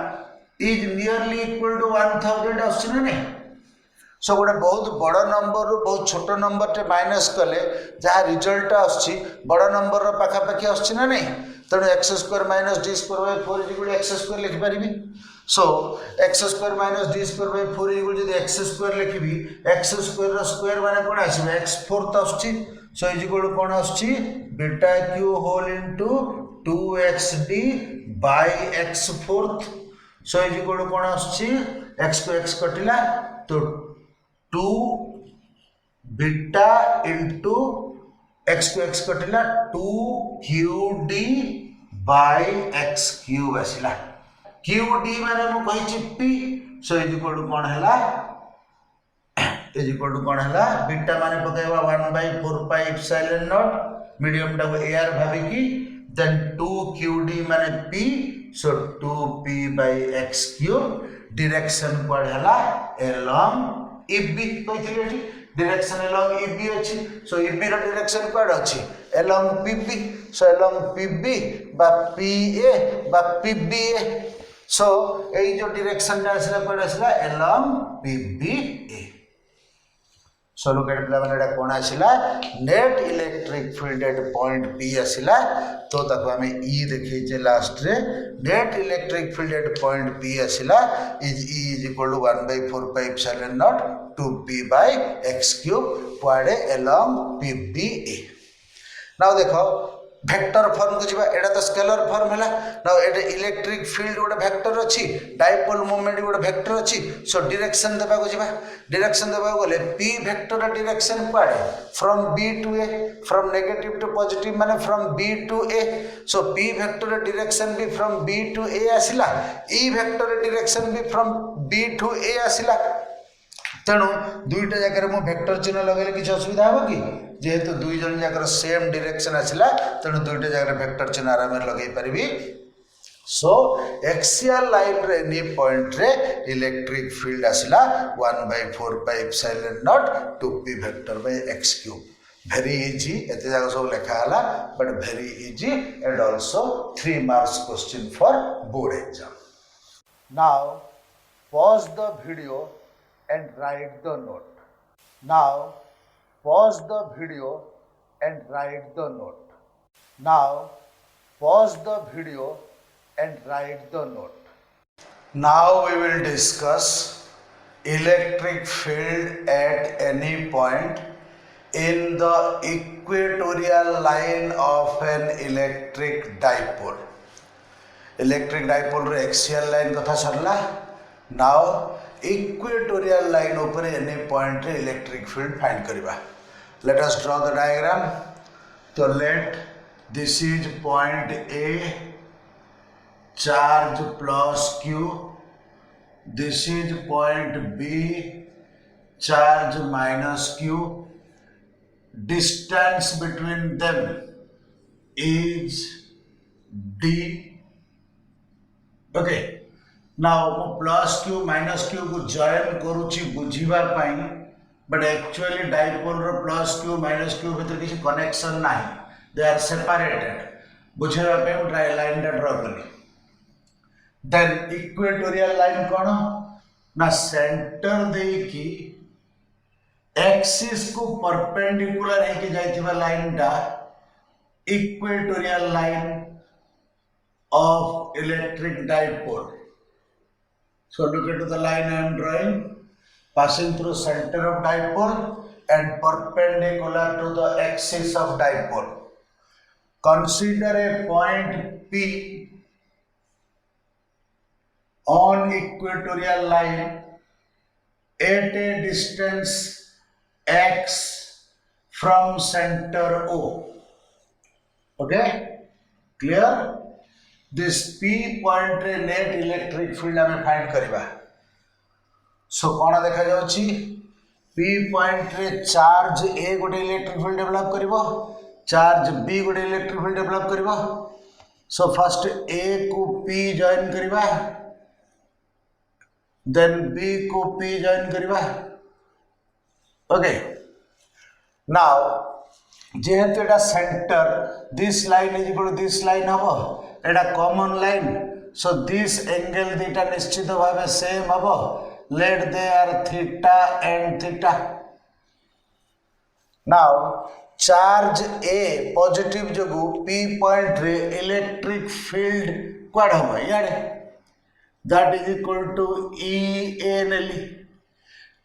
is nearly equal to 1000 आछी ना नहीं सो गोटे बहुत बड़ नंबर रो बहुत छोट नंबर टे माइनस कले जहाँ रिजल्ट आछी बड़ नंबर रो पाखा पाखी आछी ना नहीं तेणु x square minus d square by 4 is equal to x square लिखि परिबी so x square minus d square by 4 equal to x square लिखिबी x square रो स्क्वायर माने कोन आसीबे x फोर्थ आछी so is equal to कोन आछी beta q whole into 2xd by x fourth so is equal to कोन आछी x को x कटिला तो 2 beta into x को x कटिला 2qd by x cube आसिला QD माने मु कहि p so is equal to कोन हैला इज इक्वल टू कोन हैला बीटा माने पकेबा 1/4 पाई एप्सिलॉन नॉट मीडियम टा को ar भाबी की देन 2QD माने p so 2p by x cube direction कोड हैला along eb कहिथिले एठी डायरेक्शन along eb अछि सो eb रो डायरेक्शन कोड अछि along pb so along pb बा pa बा pba so এই जो डायरेक्शन टा आसला कोड आसला along pba so look at प्ला माने कोन आसला net electric field at point p आसला तो ताको हमें e देखै जे लास्ट रे net electric field at point p आसला is e is equal to 1/4 pi epsilon naught 2p by x cube पड़े along pba नाउ देखो वेक्टर फॉर्म को जिबा एटा तो स्केलर फॉर्म हैला नाउ एटा इलेक्ट्रिक फील्ड गोटे वेक्टर अछि डाइपोल मोमेंट गोटे वेक्टर अछि सो डायरेक्शन देबा को जिबा डायरेक्शन देबा गले p वेक्टर डायरेक्शन पड़े from b to a from negative to positive माने from b to a so p vector direction भी फ्रॉम b टू a आसिला e वेक्टर डायरेक्शन भी फ्रॉम b टू a आसिला तेणु दुईटा जगह मु वेक्टर चिन्ह लगेले किछ असुविधा हो कि जेहेतु दुई जन जगह सेम डायरेक्शन आसिला तेणु दुईटा जगह वेक्टर चिन्ह आराम लगे पारिबी सो एक्सियल लाइन रे एनी पॉइंट रे इलेक्ट्रिक फील्ड आसिला 1/4 pi epsilon naught 2p vector by x cube very easy एते जगह सब लिखा हला but very easy and also 3 marks question for board exam. Now pause the video and write the note. Now pause the video and write the note. Now pause the video and write the note. Now we will discuss electric field at any point in the equatorial line of an electric dipole. Electric dipole रे axial line कथा सरला. Now equatorial line ऊपर any point रे electric field find करिबा. Let us draw the diagram. So let this is point A, charge plus Q. This is point B, charge minus Q. Distance between them is D. Okay. Now plus Q minus Q को join करूची बुझीबा पाई but actually dipole row plus Q minus Q भीतर किसी connection नहीं they are separated बुझेबा पे dry line टा draw करी then equatorial line कौन ना सेंटर दे की एक्सिस को परपेंडिकुलर है कि जाइथिबा लाइन टा equatorial line of electric dipole. So look at the line I am drawing, passing through center of dipole and perpendicular to the axis of dipole. Consider a point P on equatorial line at a distance x from center O. Okay, clear? This P point रे net electric field हमें find करिबा. So कौन देखा जाउची P point रे charge A गोटे electric field develop करिबो, charge B गोटे electric field develop करिबो. So first A को P join करिबा, then B को P join करिबा. Okay. Now जेहेतु एटा center, this line is equal to this line हबो, एटा common line, so this angle दीटा निश्चित भावे same हबो. Let there theta and theta. Now charge A positive जोगु P point रे electric field quad हबो याडे, that is equal to E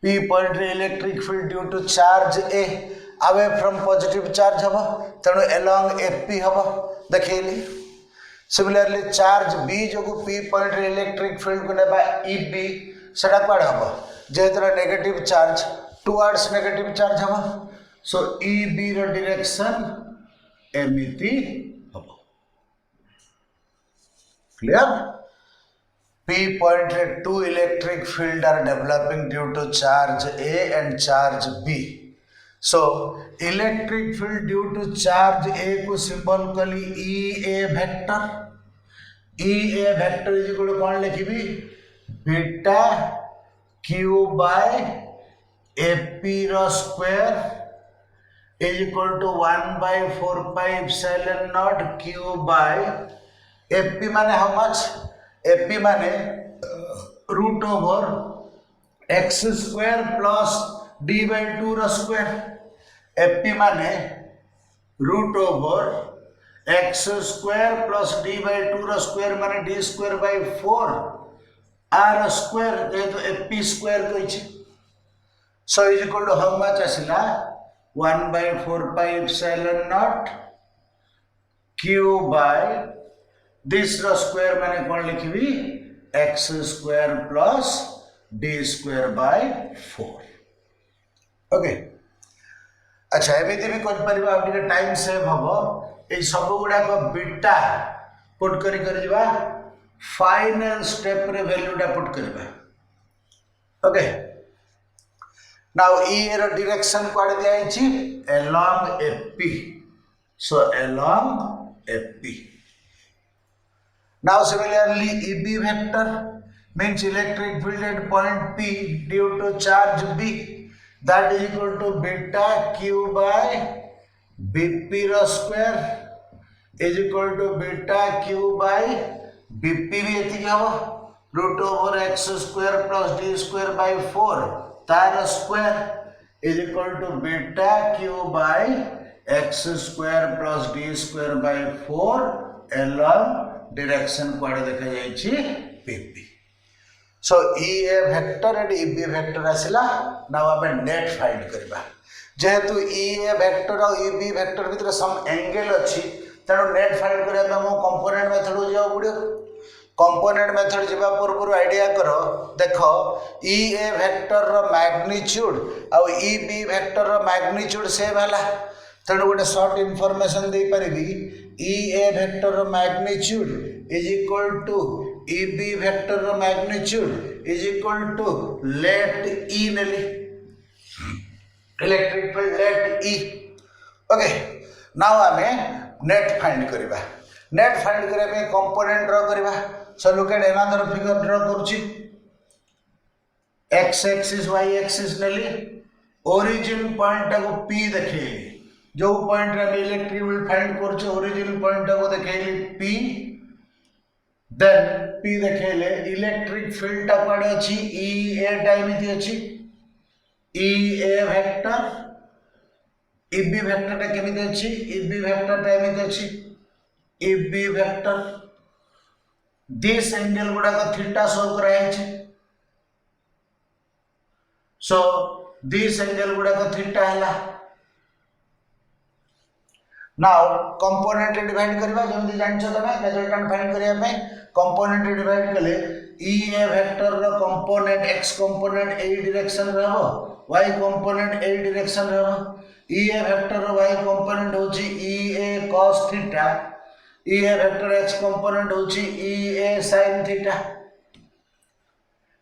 P point रे electric field due to charge A away from positive charge हबो, तेणु along FP हबो देखैली. Similarly charge B जोगु P point रे electric field को नेबा EB सेटा क्वाड हबो, जेतरा negative charge towards negative charge हबो, so EB रो direction एमिति हबो. Clear? P point रे two electric field are developing due to charge A and charge B. So electric field due to charge A को symbol कली EA vector. EA vector is equal to कौन लिखिबी beta Q by AP रो square is equal to 1 by 4 pi epsilon naught Q by AP माने how much? AP माने root over x square plus d by 2 रो square. FP माने root over x square plus d by 2 रो square माने d square by 4 r square जेहेतु FP square कहिछि. So is equal to how much आसिला 1 by 4 pi epsilon naught Q by this रो square माने कौन लिखिबी x square plus d square by 4. Okay. अच्छा एमिति भी कर परिबा, आपके टाइम सेव हबो. ए सब गुडा को बीटा पुट करी जिबा, फाइनल स्टेप रे वैल्यू टा पुट करबा. ओके. नाउ E रो डायरेक्शन कोड दिया छी along FP. So along FP. Now similarly EB vector means electric field at point P due to charge B, that is equal to beta Q by BP row square is equal to beta Q by BP भी एति हबो root over x square plus d square by 4 तार square is equal to beta Q by x square plus d square by 4 along direction code देखा जाय छी PP. So EA vector and EB vector आसिला. now हमें net find करबा. जेहेतु EA vector और EB vector भीतर some angle अछि, तेणु net find करबा मो कंपोनेंट मेथड हो जाओ पड़ियो. कंपोनेंट मेथड जिबा पूर्व आइडिया करो, देखो EA vector रो मैग्नीट्यूड और EB vector रो मैग्नीट्यूड सेम हला, तेणु गोटे शॉर्ट इंफॉर्मेशन दे परिबी EA vector रो magnitude is equal to EB vector रो magnitude is equal to let E नेली electric field let E. Okay. Now हमें नेट फाइंड करबा. नेट फाइंड करे में कंपोनेंट ड्रा करबा. So look at another figure draw करूची. x axis y axis नेली, origin point को P देखैली, जो पॉइंट रे हम इलेक्ट्रिक फील्ड फाइंड करछ ओरिजिन पॉइंट को देखैली P, देन पी देखले इलेक्ट्रिक फील्ड टा पड़े अछि ई ए टाइम इति अछि ई ए वेक्टर इबी वेक्टर टा केमिति अछि इबी वेक्टर टाइम इति अछि इबी वेक्टर दिस एंगल गुडा को थीटा शो कराय अछि सो दिस एंगल गुडा को थीटा हला नाउ कंपोनेंट डिवाइड करबा जल्दी जान छ तमे रिजल्टेंट फाइंड करिया पे कंपोनेंट डिवाइड कले ई ए वेक्टर रो कंपोनेंट x कंपोनेंट ए डायरेक्शन रहबो y कंपोनेंट ए डायरेक्शन रहबो ई ए वेक्टर रो y कंपोनेंट होची E A cos theta E A vector x component होची E A sin theta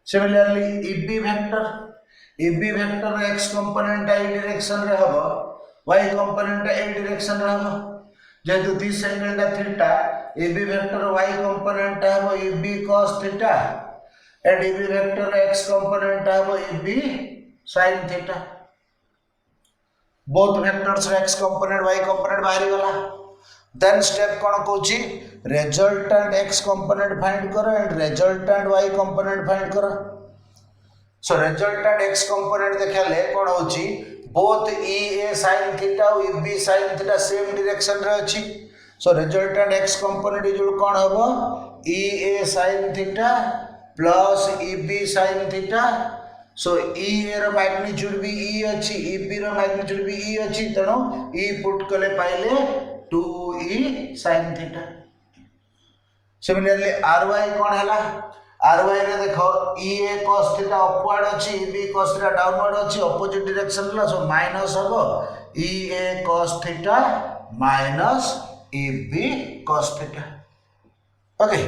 similarly EB vector x component y direction रे हबो y component a direction रे हबो जेतु दिस एंगल टा theta EB vector y component हबो EB cos theta and EB vector x component हबो EB sin theta both vectors x component y component बाहरी वाला देन स्टेप कोन कोची रिजल्टेंट x कंपोनेंट फाइंड करो and resultant y component find करो so resultant x component देखले कोन होची बोथ e a sin थीटा और e b sin theta same direction रे अछि so resultant x component is कोन हबो e a sin theta plus e b sin theta so e a row magnitude भी e अछि e b रो magnitude भी e अछि तनो e पुट कले पाइले 2e sin theta similarly ry कोन हला ry रे देखो e a cos theta upward अछि e b cos theta downward अछि ऑपोजिट डायरेक्शन ला सो माइनस हबो e a cos theta minus e b cos theta okay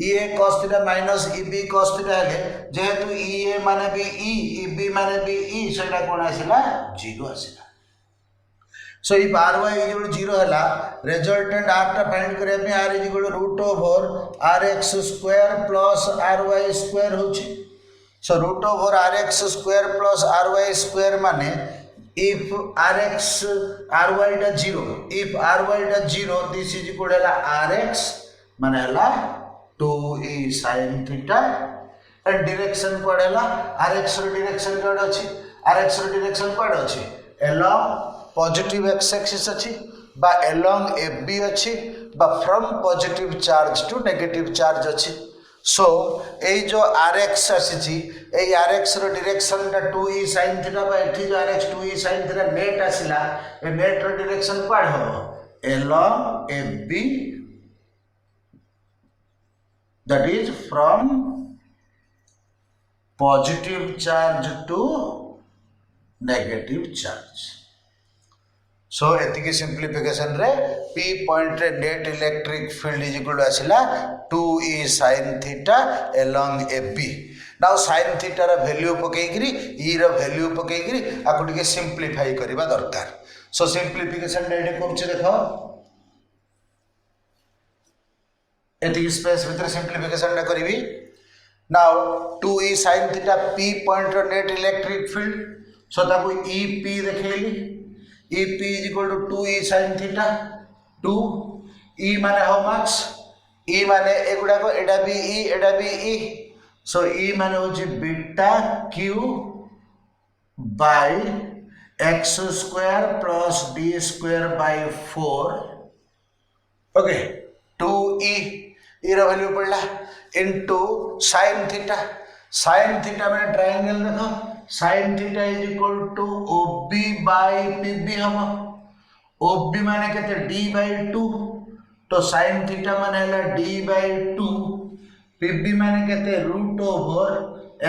e a cos theta minus e b cos theta हेले जेहेतु e a माने भी e b माने भी e सेटा कोन आसिला 0 आसिला so if ry is equal to 0 हला रिजल्टेंट r टा फाइंड करे पे r is equal to root over rx square plus ry square होची सो root over rx square plus ry square माने if rx ry टा 0 if ry टा 0 this is equal to rx माने हला 2e sin theta and direction पड़ेला rx रो direction कोड अछि rx रो डायरेक्शन कोड अछि along पॉजिटिव x एक्सिस अछि बा along fb अछि बा from positive charge to negative charge अछि सो ए जो rx आसी ए rx रो डायरेक्शन टा 2e sin थीटा बा एठी जो rx 2e sin theta net आसिला ए नेट रो डायरेक्शन कोड हो along fb that is from positive charge to negative charge so एतिकी सिंप्लिफिकेशन रे p पॉइंट रे net electric field is equal to आसिला 2e sin theta along fb now sin theta रा वैल्यू पकेगिरी e रा value पकेगिरी आकु टिके सिंप्लीफाई करबा दरकार सो सिंप्लिफिकेशन रे एडे करछ देखो एतिकी स्पेस भीतर सिंप्लिफिकेशन रे करबी now 2e sin theta p point रे नेट इलेक्ट्रिक फील्ड सो ताकू ep देखेली EP is equal to 2e sin theta 2 e माने how much e माने एगुडा को एडा भी e so e माने होची beta q by x square plus d square by 4 okay 2e e रा वैल्यू पड़ला into sin theta माने ट्रायंगल देखो sin theta is equal to OB by PB हम OB माने कहते D by 2 तो sin theta माने है D by 2 PB माने कहते root over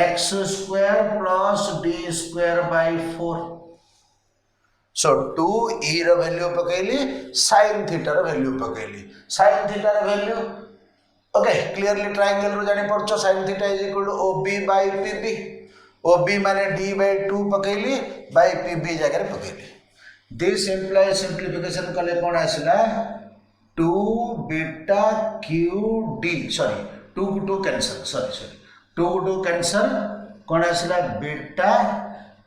x square plus D square by 4 so 2 e रा वैल्यू पकेली sin theta रा वैल्यू पकेली sin theta रा वैल्यू ओके क्लियरली ट्रायंगल रो जानि पड़छो sin theta is equal to OB by PB OB माने D by 2 पकेली by PB जगह पकेली this implies simplification कले कोन आसिला 2 बीटा q d sorry 2 2 cancel sorry 2 2 cancel कोन आसिला बीटा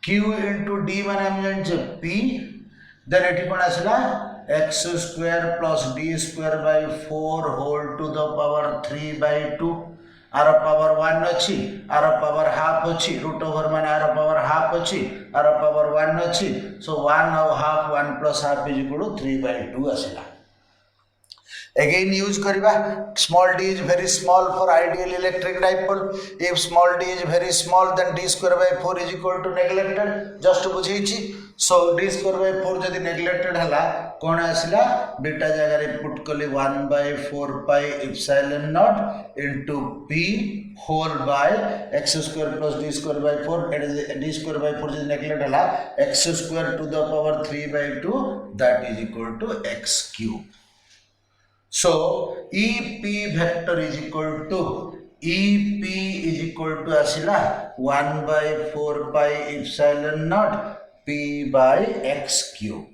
q into d माने हम जान छ p देन एठी कोन आसिला x square plus d square by 4 whole to the power 3 by 2 r power 1 अच्छी आर पावर हाफ अच्छी रूट ओवर मान आर पावर हाफ अच्छी आर पावर 1 अच्छी सो 1 और half 1 plus half is equal to 3 by 2 आसिला again use kariba small d is very small for ideal electric dipole if small d is very small then d square by 4 is equal to neglected just bujheichi so d square by 4 jodi neglected hala kon asila beta jaga re put kali 1 by 4 pi epsilon naught into p whole by x square plus d square by 4 it is d square by 4 jodi neglected hala x square to the power 3 by 2 that is equal to x cube. So EP vector is equal to asila 1 by 4 pi epsilon naught p by x cube.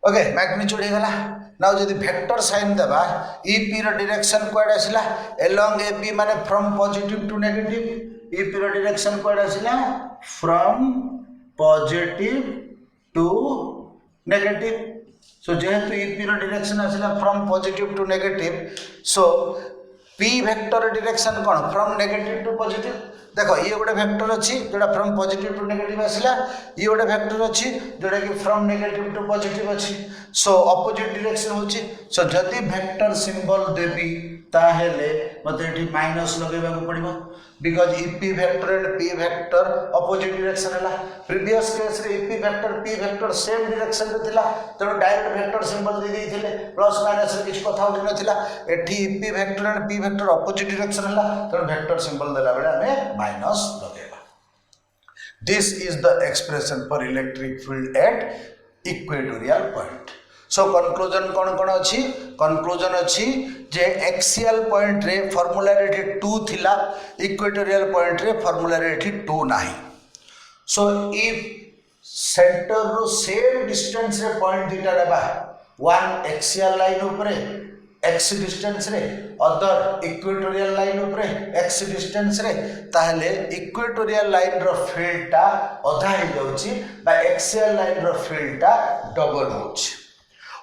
Okay, magnitude hegala. Now jodi vector sign deba EP ro direction kuade asila along AP mane from positive to negative EP ro direction kuade asila from positive to negative. So जेहेतु EP रो direction आसिला from positive to negative so P vector direction कौन from negative to positive देखो ये गोटे vector अच्छी जोड़ा from positive to negative आसिला ये गोटे वेक्टर अच्छी जोड़ा कि फ्रॉम नेगेटिव टू पॉजिटिव अच्छी सो ऑपोजिट डायरेक्शन होची सो जदि वेक्टर सिंबल देबी ताहेले मते एठी माइनस लगेबा को पड़िबो because EP vector and P vector opposite direction है previous case रे EP vector P vector same direction रे थिला तो डायरेक्ट वेक्टर सिंबल दे दी थिले प्लस माइनस रे किछ कथा उठी नथिला एठी EP vector and P vector opposite direction हला तो वेक्टर सिंबल देला बेले हमें माइनस लगेगा. This is the expression for electric field at equatorial point. So conclusion कौन अच्छी conclusion अच्छी जे axial point रे formula रे 2 थिला equatorial point रे formula रे 2 नाही. So if center row same distance रे point दिटा देबा one axial line ऊपर x distance रे other equatorial line ऊपर x distance रे ताहले equatorial line रो field टा आधा ही जाउची बा axial line रो field टा double होची.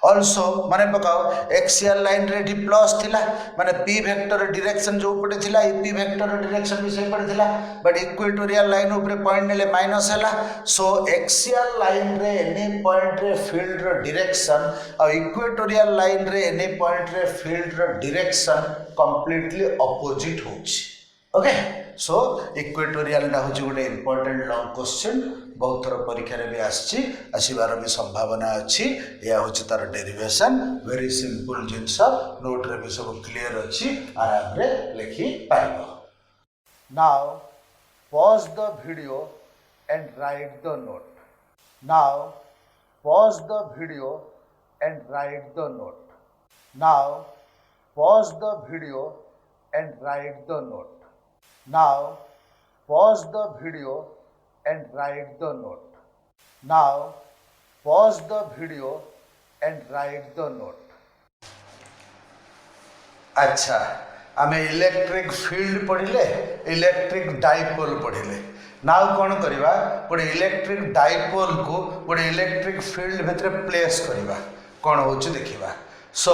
Also माने पकाओ एक्सियल लाइन रे डी प्लस थिला माने P वेक्टर डायरेक्शन जो पटे थिला EP वेक्टर डायरेक्शन भी से पटे थिला बट इक्वेटोरियल लाइन ऊपर पॉइंट नेले माइनस हैला सो एक्सियल लाइन रे एनी पॉइंट रे फील्ड रो डायरेक्शन और इक्वेटोरियल लाइन रे एनी पॉइंट रे फील्ड रो डायरेक्शन कंप्लीटली ऑपोजिट होची. ओके सो इक्वेटोरियल ना होची गोटे इंपोर्टेंट लॉन्ग क्वेश्चन बहुत थर परीक्षा रे भी आछि आसीबार भी संभावना अछि या होची तार derivation very simple since note रे भी सब क्लियर अछि आराम रे लिखि पाइबो. Now pause the video and write the note. Now pause the video and write the note. Now pause the video and write the note. Now pause the video and write the note. Now pause the video and write the note. अच्छा आमे electric field पढ़िले electric dipole पढ़िले now कौन करवा गोटे electric dipole को गोटे electric field भितर प्लेस करवा कौन होची देखिबा. So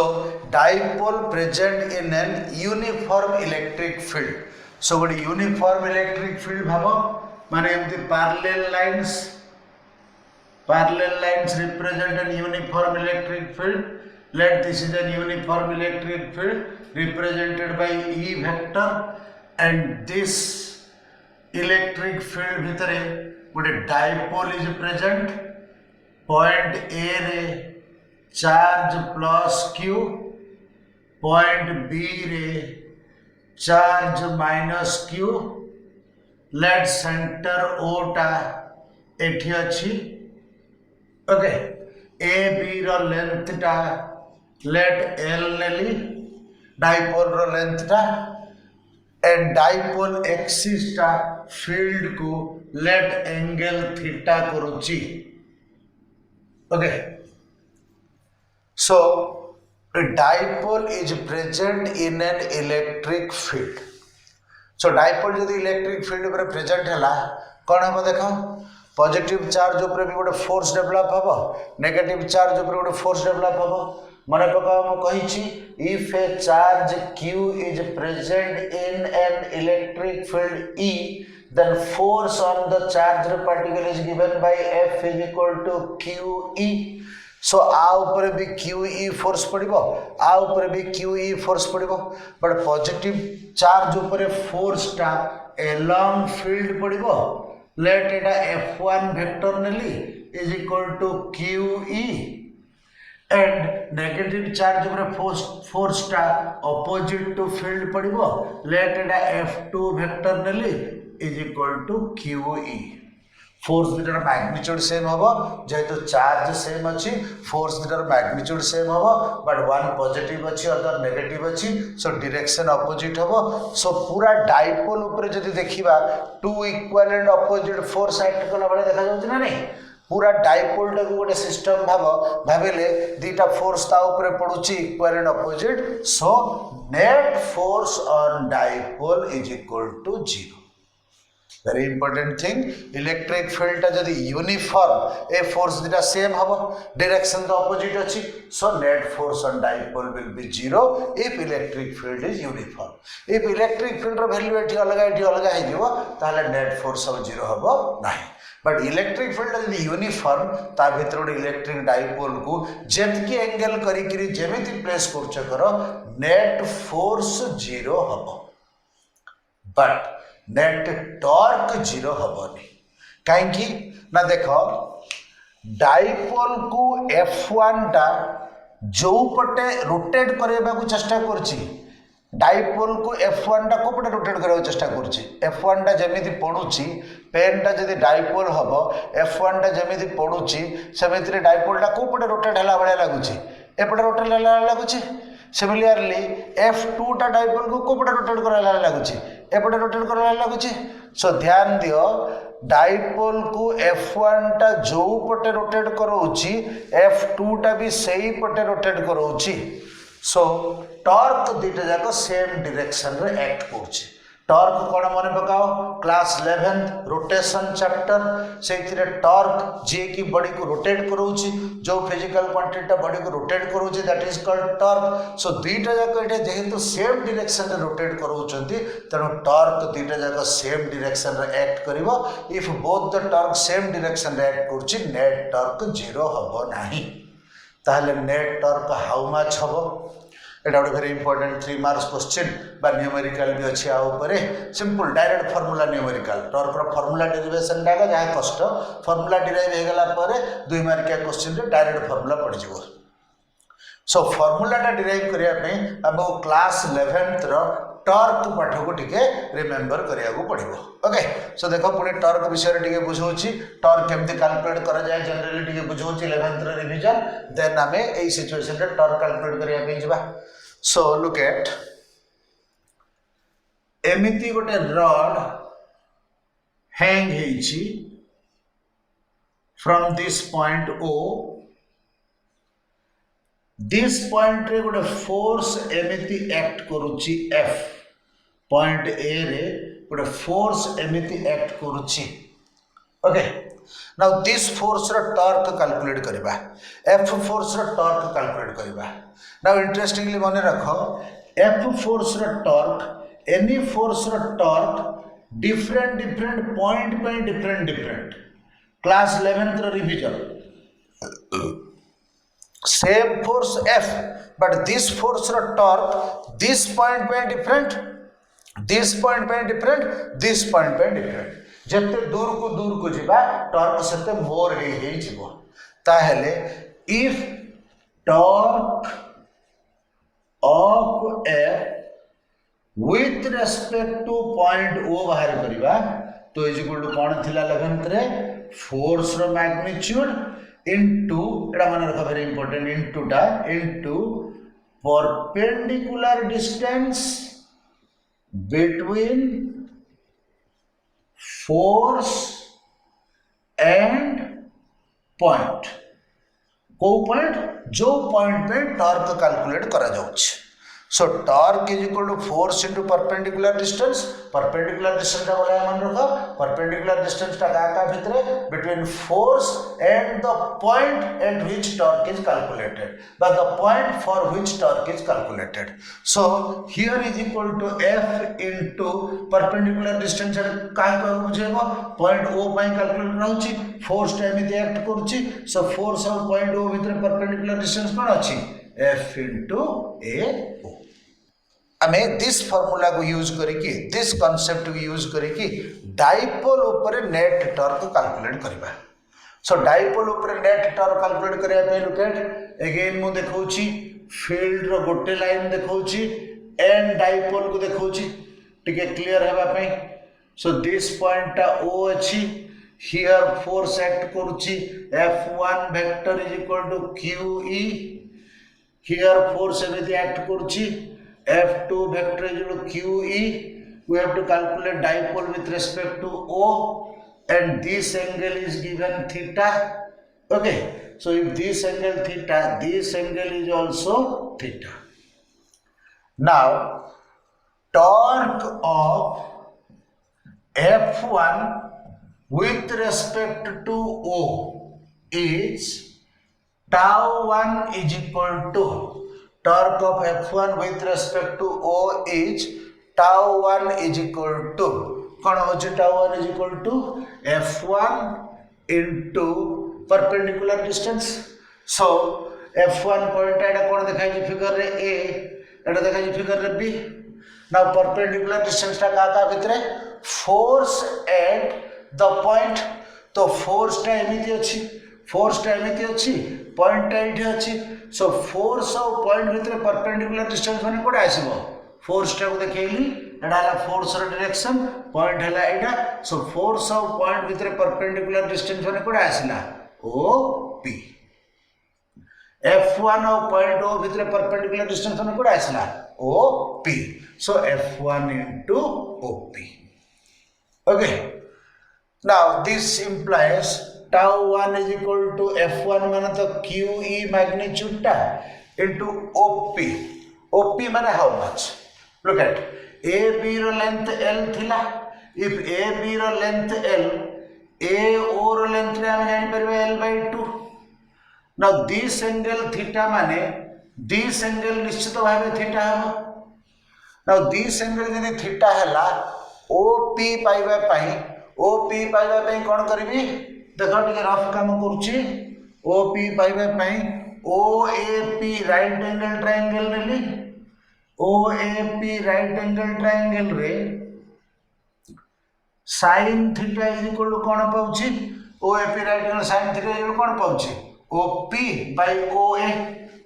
dipole present in an uniform electric field. So what uniform electric field भावो माने एमती parallel lines represent an uniform electric field. Let this is an uniform electric field represented by E vector and this electric field भितरे गोटे dipole is present. Point A रे charge plus Q, point B रे charge minus Q. Let centre O टा एठी अछि. Okay A B रो length टा let L नेली डाइपोल रो लेंथ टा एंड डाइपोल एक्सिस टा फील्ड को लेट एंगल थीटा करूची. Okay so a dipole is present in an electric field. So dipole जदि electric field ऊपर present हैला कौन हम देखो पॉजिटिव चार्ज ऊपर भी गोटे फोर्स डेवलप हम नेगेटिव चार्ज ऊपर गोटे फोर्स डेवलप हम मन पका कही if A charge Q is present in an electric field E then force on the charged particle is given by F is equal to QE so आ ऊपर भी QE फोर्स पड़िबो आ ऊपर भी QE फोर्स पड़िबो बट पॉजिटिव चार्ज ऊपर force टा एलोंग फील्ड पड़िबो लेट एटा F1 वेक्टर नेली is equal to QE and negative charge ऊपर फोर्स टा ऑपोजिट टू फील्ड पड़िबो लेट एटा F2 वेक्टर नेली is equal to QE force दुटार मैग्नीट्यूड सेम हम जेहेतु चार्ज सेम अच्छी फोर्स दुटार मैग्नीट्यूड सेम हम बट वन पॉजिटिव अच्छी अदर नेगेटिव अच्छी सो डायरेक्शन अपोजिट हम सो पूरा डाइपोल ऊपर जदि देखिबा two equal and opposite force act कला बळे देखा जाउछ ना नहीं पूरा डाइपोल टाको गोटे सिस्टम भाविले दीटा फोर्स ता ऊपर पड़ुची equal and opposite so net force on dipole is equal to 0 very important thing electric field जदि यूनिफॉर्म ए फोर्स दिटा सेम हम डायरेक्शन तो अपोजिट अच्छी so net force on dipole will be 0 if electric field is uniform if electric field रो value एठी अलग हे जिवो ताले नेट फोर्स अब 0 हबो नाही बट इलेक्ट्रिक फील्ड जदि यूनिफॉर्म ता भीतर गोटे इलेक्ट्रिक डाइपोल को जेतकी एंगल करी जेमिति प्लेस करछ करो नेट फोर्स 0 हबो बट नेट टॉर्क 0 हबनी कहीं ना देख डाइपोल को F1 टा जो पटे रोटेट करने को चेष्टा करछि डाइपोल को F1 टा को पटे रोटेट करने को चेष्टा करछि F1 टा जेमिति पडुछि पेन टा जदि डाइपोल हबो F1 टा जेमिति पडुछि सेमिति डाइपोल टा को पटे रोटेट हला बळे लागुछि एपटे रोटेट हला लागुछि सिमिलरली F2 टा डाइपोल को पटे रोटेट करला लागुछि एपटे रोटेट करला लागुछि सो ध्यान दियो डाइपोल को F1 टा जो पटे रोटेट करोछि F2 टा भी सही पटे रोटेट करोछि सो टॉर्क दीटा जाको सेम डायरेक्शन रे एक्ट करछि टॉर्क कोन मने पकाओ क्लास 11 रोटेशन चैप्टर से टॉर्क जे की बॉडी को रोटेट करोछि जो फिजिकल क्वांटिटी बॉडी को रोटेट करोछि that is called torque so दीटा जाको एटा जेहेतु सेम डायरेक्शन रे रोटेट करोछंती तनो टॉर्क दीटा जाको सेम डायरेक्शन रे एक्ट करिवो if both the torque same direction रे एक्ट करछि नेट टॉर्क 0 हबो नाही ताहले नेट टॉर्क हाउ मच हबो एटा गोटे वेरी इंपोर्टेंट 3 मार्क्स क्वेश्चन बा न्यूमेरिकल भी अच्छी आ ऊपर simple direct formula numerical torque रो फार्मूला डेरिवेशन डागा जहाँ कष्ट फार्मूला डिराइव हो गला पर 2 मार्किया क्वेश्चन रे डायरेक्ट फार्मूला पड़ जिवो सो फार्मूला टा डिराइव करिया पे हमको क्लास 11th रो टॉर्क पाठ को टिके रिमेंबर करिया को पड़िबो ओके सो देखो पुणी टॉर्क विषय रे टिके बुझौची टॉर्क केमति कैलकुलेट करा जाय जनरली टिके बुझौची 11th रो रिवीजन देन हमें एई सिचुएशन रे टॉर्क कैलकुलेट करिया पे जिबा सो लुक एट एमिति गोटे रॉड हैंग हेछि from this point O this point रे गोटे फोर्स एमिति एक्ट करूची F पॉइंट A रे गोटे फोर्स एमिति एक्ट करूची ओके नाउ दिस फोर्स रो टॉर्क कैलकुलेट करबा F फोर्स रो टॉर्क कैलकुलेट करबा नाउ इंटरेस्टिंगली माने रखो F फोर्स रो टॉर्क एनी फोर्स रो टॉर्क डिफरेंट पॉइंट पे डिफरेंट क्लास 11th रो revision same force F but this force ro torque this point पे different this point पे different this point पे different जते दूर को जिबा टॉर्क सेते मोर हे जिवो ताहेले if torque of F with respect to point O बाहर करिबा तो इज इक्वल टू कोन थिला 11th रे फोर्स रो मैग्नीट्यूड into एटा माने रखा very important into perpendicular distance between force and point को पॉइंट जो पॉइंट पे टॉर्क कैलकुलेट करा जाउछ So torque is equal to force into perpendicular distance. Perpendicular distance का बोला है मन रखो. Perpendicular distance का क्या भितरे between force and the point at which torque is calculated. But the point for which torque is calculated. So here is equal to F into perpendicular distance क्या करो मुझे वो point O पाई calculate करना होची. Force time इधर act करूची. So force और point O भितरे perpendicular distance कौन अच्छी? F into A. आमे दिस फॉर्मूला को यूज करिकी दिस कांसेप्ट को यूज करिकी डाइपोल ऊपर नेट टॉर्क कैलकुलेट करबा. सो डाइपोल ऊपर नेट टॉर्क कैलकुलेट करिया पे लुक एट अगेन मु देखौची फील्ड रो गोटे लाइन देखौची एंड डाइपोल को देखौची टिके क्लियर हेबा पे. सो दिस पॉइंट ओ अछि हियर फोर्स एक्ट करूची F1 vector is equal to QE. Here force एमिति एक्ट करूची F2 vector is equal to QE. We have to calculate dipole with respect to O, and this angle is given theta. Okay, so if this angle theta, this angle is also theta. Now, torque of F1 with respect to O is tau 1 is equal to torque of F1 with respect to O is tau 1 is equal to कौन होची tau 1 is equal to F1 into perpendicular distance. So F1 point एटा कौन दिखाई जी figure रे A एटा दिखाई जी figure रे B. Now perpendicular distance टा का भितरे force at the point. तो force टा एमिति अछि फोर्स टा एमिति अछि पॉइंट टा एठी अछि. सो फोर्स और पॉइंट भितर परपेंडिकुलर डिस्टेंस माने कोडा आसीबो फोर्स टा को देखैली एडा हला फोर्स रो डायरेक्शन पॉइंट हला एडा. सो फोर्स और पॉइंट भितर परपेंडिकुलर डिस्टेंस माने कोडा आसीला OP. F1 और पॉइंट O भितर परपेंडिकुलर डिस्टेंस माने कोडा आसीला OP. So F1 into OP. Okay, now this implies tau 1 is equal to F1 माने तो QE magnitude टा into OP. OP माने how much? Look at AB row length L थिला. If AB row length L, AO row length रे हम जानि परबे L by 2. Now this angle theta माने this angle निश्चित भावे theta हबो. Now this angle यदि theta हला OP पाइबा पई कोन करबी देखो टिके रफ काम करूची. OP पाइबा पई OAP राइट एंगल ट्रायंगल नेली. OAP राइट एंगल ट्रायंगल रे sin theta is equal to कोन पाउची OAP right angle sin theta is कोन पाउची OP by OA.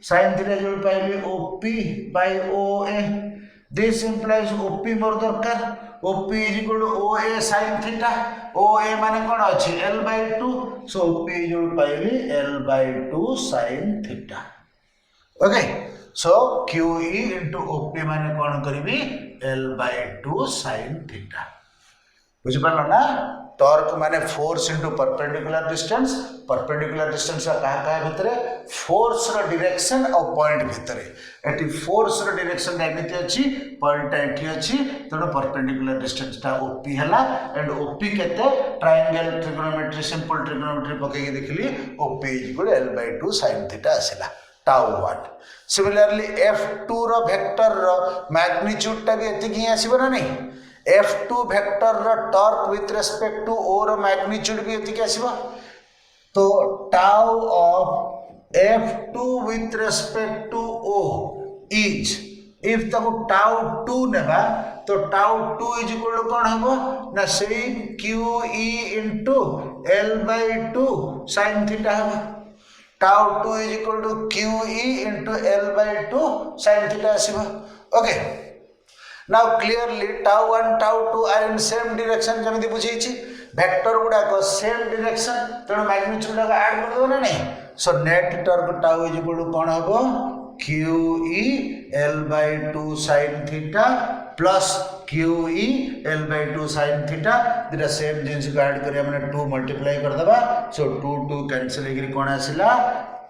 sin theta जो पाइली OP by OA. This implies OP मोर दरकार. OP is equal to OA sin theta. OA माने कौन अच्छी L by 2. So OP is equal to L by 2 sin theta. Okay. So QE into OP माने कौन करीबी L by 2 sin theta. बुझ पालो ना. टॉर्क माने force into perpendicular distance. Perpendicular distance का कहा भितरे फोर्स रो डायरेक्शन और पॉइंट भितरे एटी फोर्स रो डायरेक्शन एमिति अछि पॉइंट एठी अछि. तनो परपेंडिकुलर डिस्टेंस ता OP हला एंड OP केते ट्रायंगल ट्रिगोनोमेट्री सिंपल ट्रिगोनोमेट्री पके के देखली OP is equal L by 2 sin theta आसीला tau 1. सिमिलरली F2 रो वेक्टर रो मैग्नीट्यूड ता भी एति ही आसीबो ना नहीं. F2 vector row torque with respect to O रो मैग्नीट्यूड भी एति के आसीबो. तो tau of F2 with respect to O is if ताको tau 2 नेबा तो tau 2 is equal to कौन हबो ना same QE into L by 2 sin theta हबो. tau 2 is equal to QE into L by 2 sin theta आसीबो. Okay, now clearly tau 1 tau 2 are in same direction. जमिति बुझीची vector गुडा को same direction तेणु magnitude का ऐड कर दो ना नहीं. So net torque tau is equal to कोन हबो QE L by 2 sin theta plus QE L by 2 sin theta. दिरा सेम जिंस को ऐड करिया माने 2 मल्टीप्लाई कर दबा. सो 2 2 कैंसिल हेकरी कोन आसिला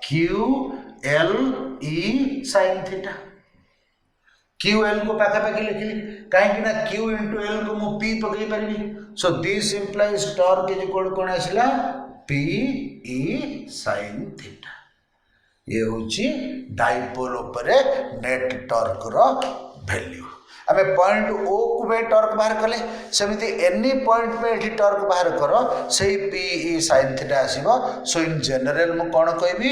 QLE sin theta. Q L को पाखापाखि लिखिली कहीं ना क्यू इंटू एल को मु पी पकई पारि so this implies torque is equal कौन आसला पी ई साइन थीटा ये हूँ डाइपोल उपरे नेट टॉर्क रो वैल्यू आम पॉइंट ओ को पे टॉर्क बाहर कले सेमती एनी पॉइंट पे ये टॉर्क बाहर कर से पी ई साइन थीटा आसीबो सो इन जनरल मु कौन कहबी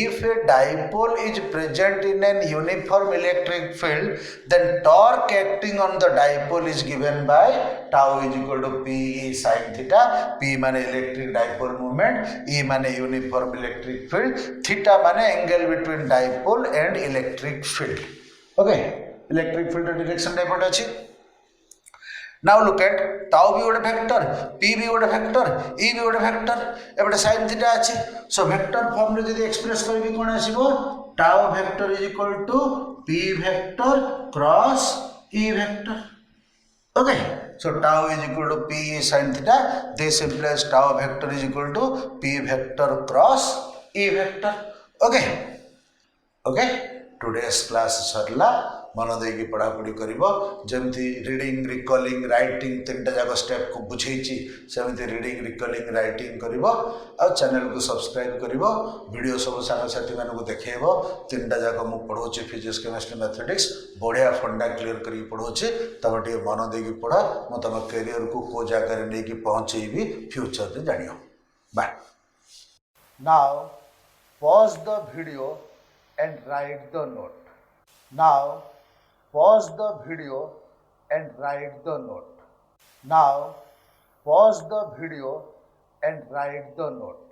if a dipole is present in an uniform electric field then torque acting on the dipole is given by tau is equal to P E sine theta P माने electric dipole movement E माने uniform electric field theta माने angle between dipole and electric field okay electric field direction dipole अछि now look at tau भी गोटे vector P भी गोटे vector E भी गोटे वेक्टर एबे sin थीटा अछि सो वेक्टर फॉर्म रे यदि एक्सप्रेस करबी कोन आसीबो tau vector is equal to P vector cross E vector okay so tau is equal to p sin theta this implies tau vector is equal to p vector cross e vector okay okay today's class सरला मन देकी पढ़ापढ़ी करिवो जेमती reading recalling writing तीनटा जाक step को बुझेछि सेमती reading recalling writing करिवो आ channel को subscribe करिवो video सब साथ साथी मानक देखेबो तीनटा जाक मु पढ़ोछि फिजिक्स केमिस्ट्री मैथमेटिक्स बढ़िया फंडा क्लियर करी पढ़ोछि तब टे मन देकी पढ़ मु तम करियर को जगह रे लेकी पहुंचेबी फ्यूचर रे जानियो by now pause the video and write the note. Now pause the video and write the note. Now pause the video and write the note.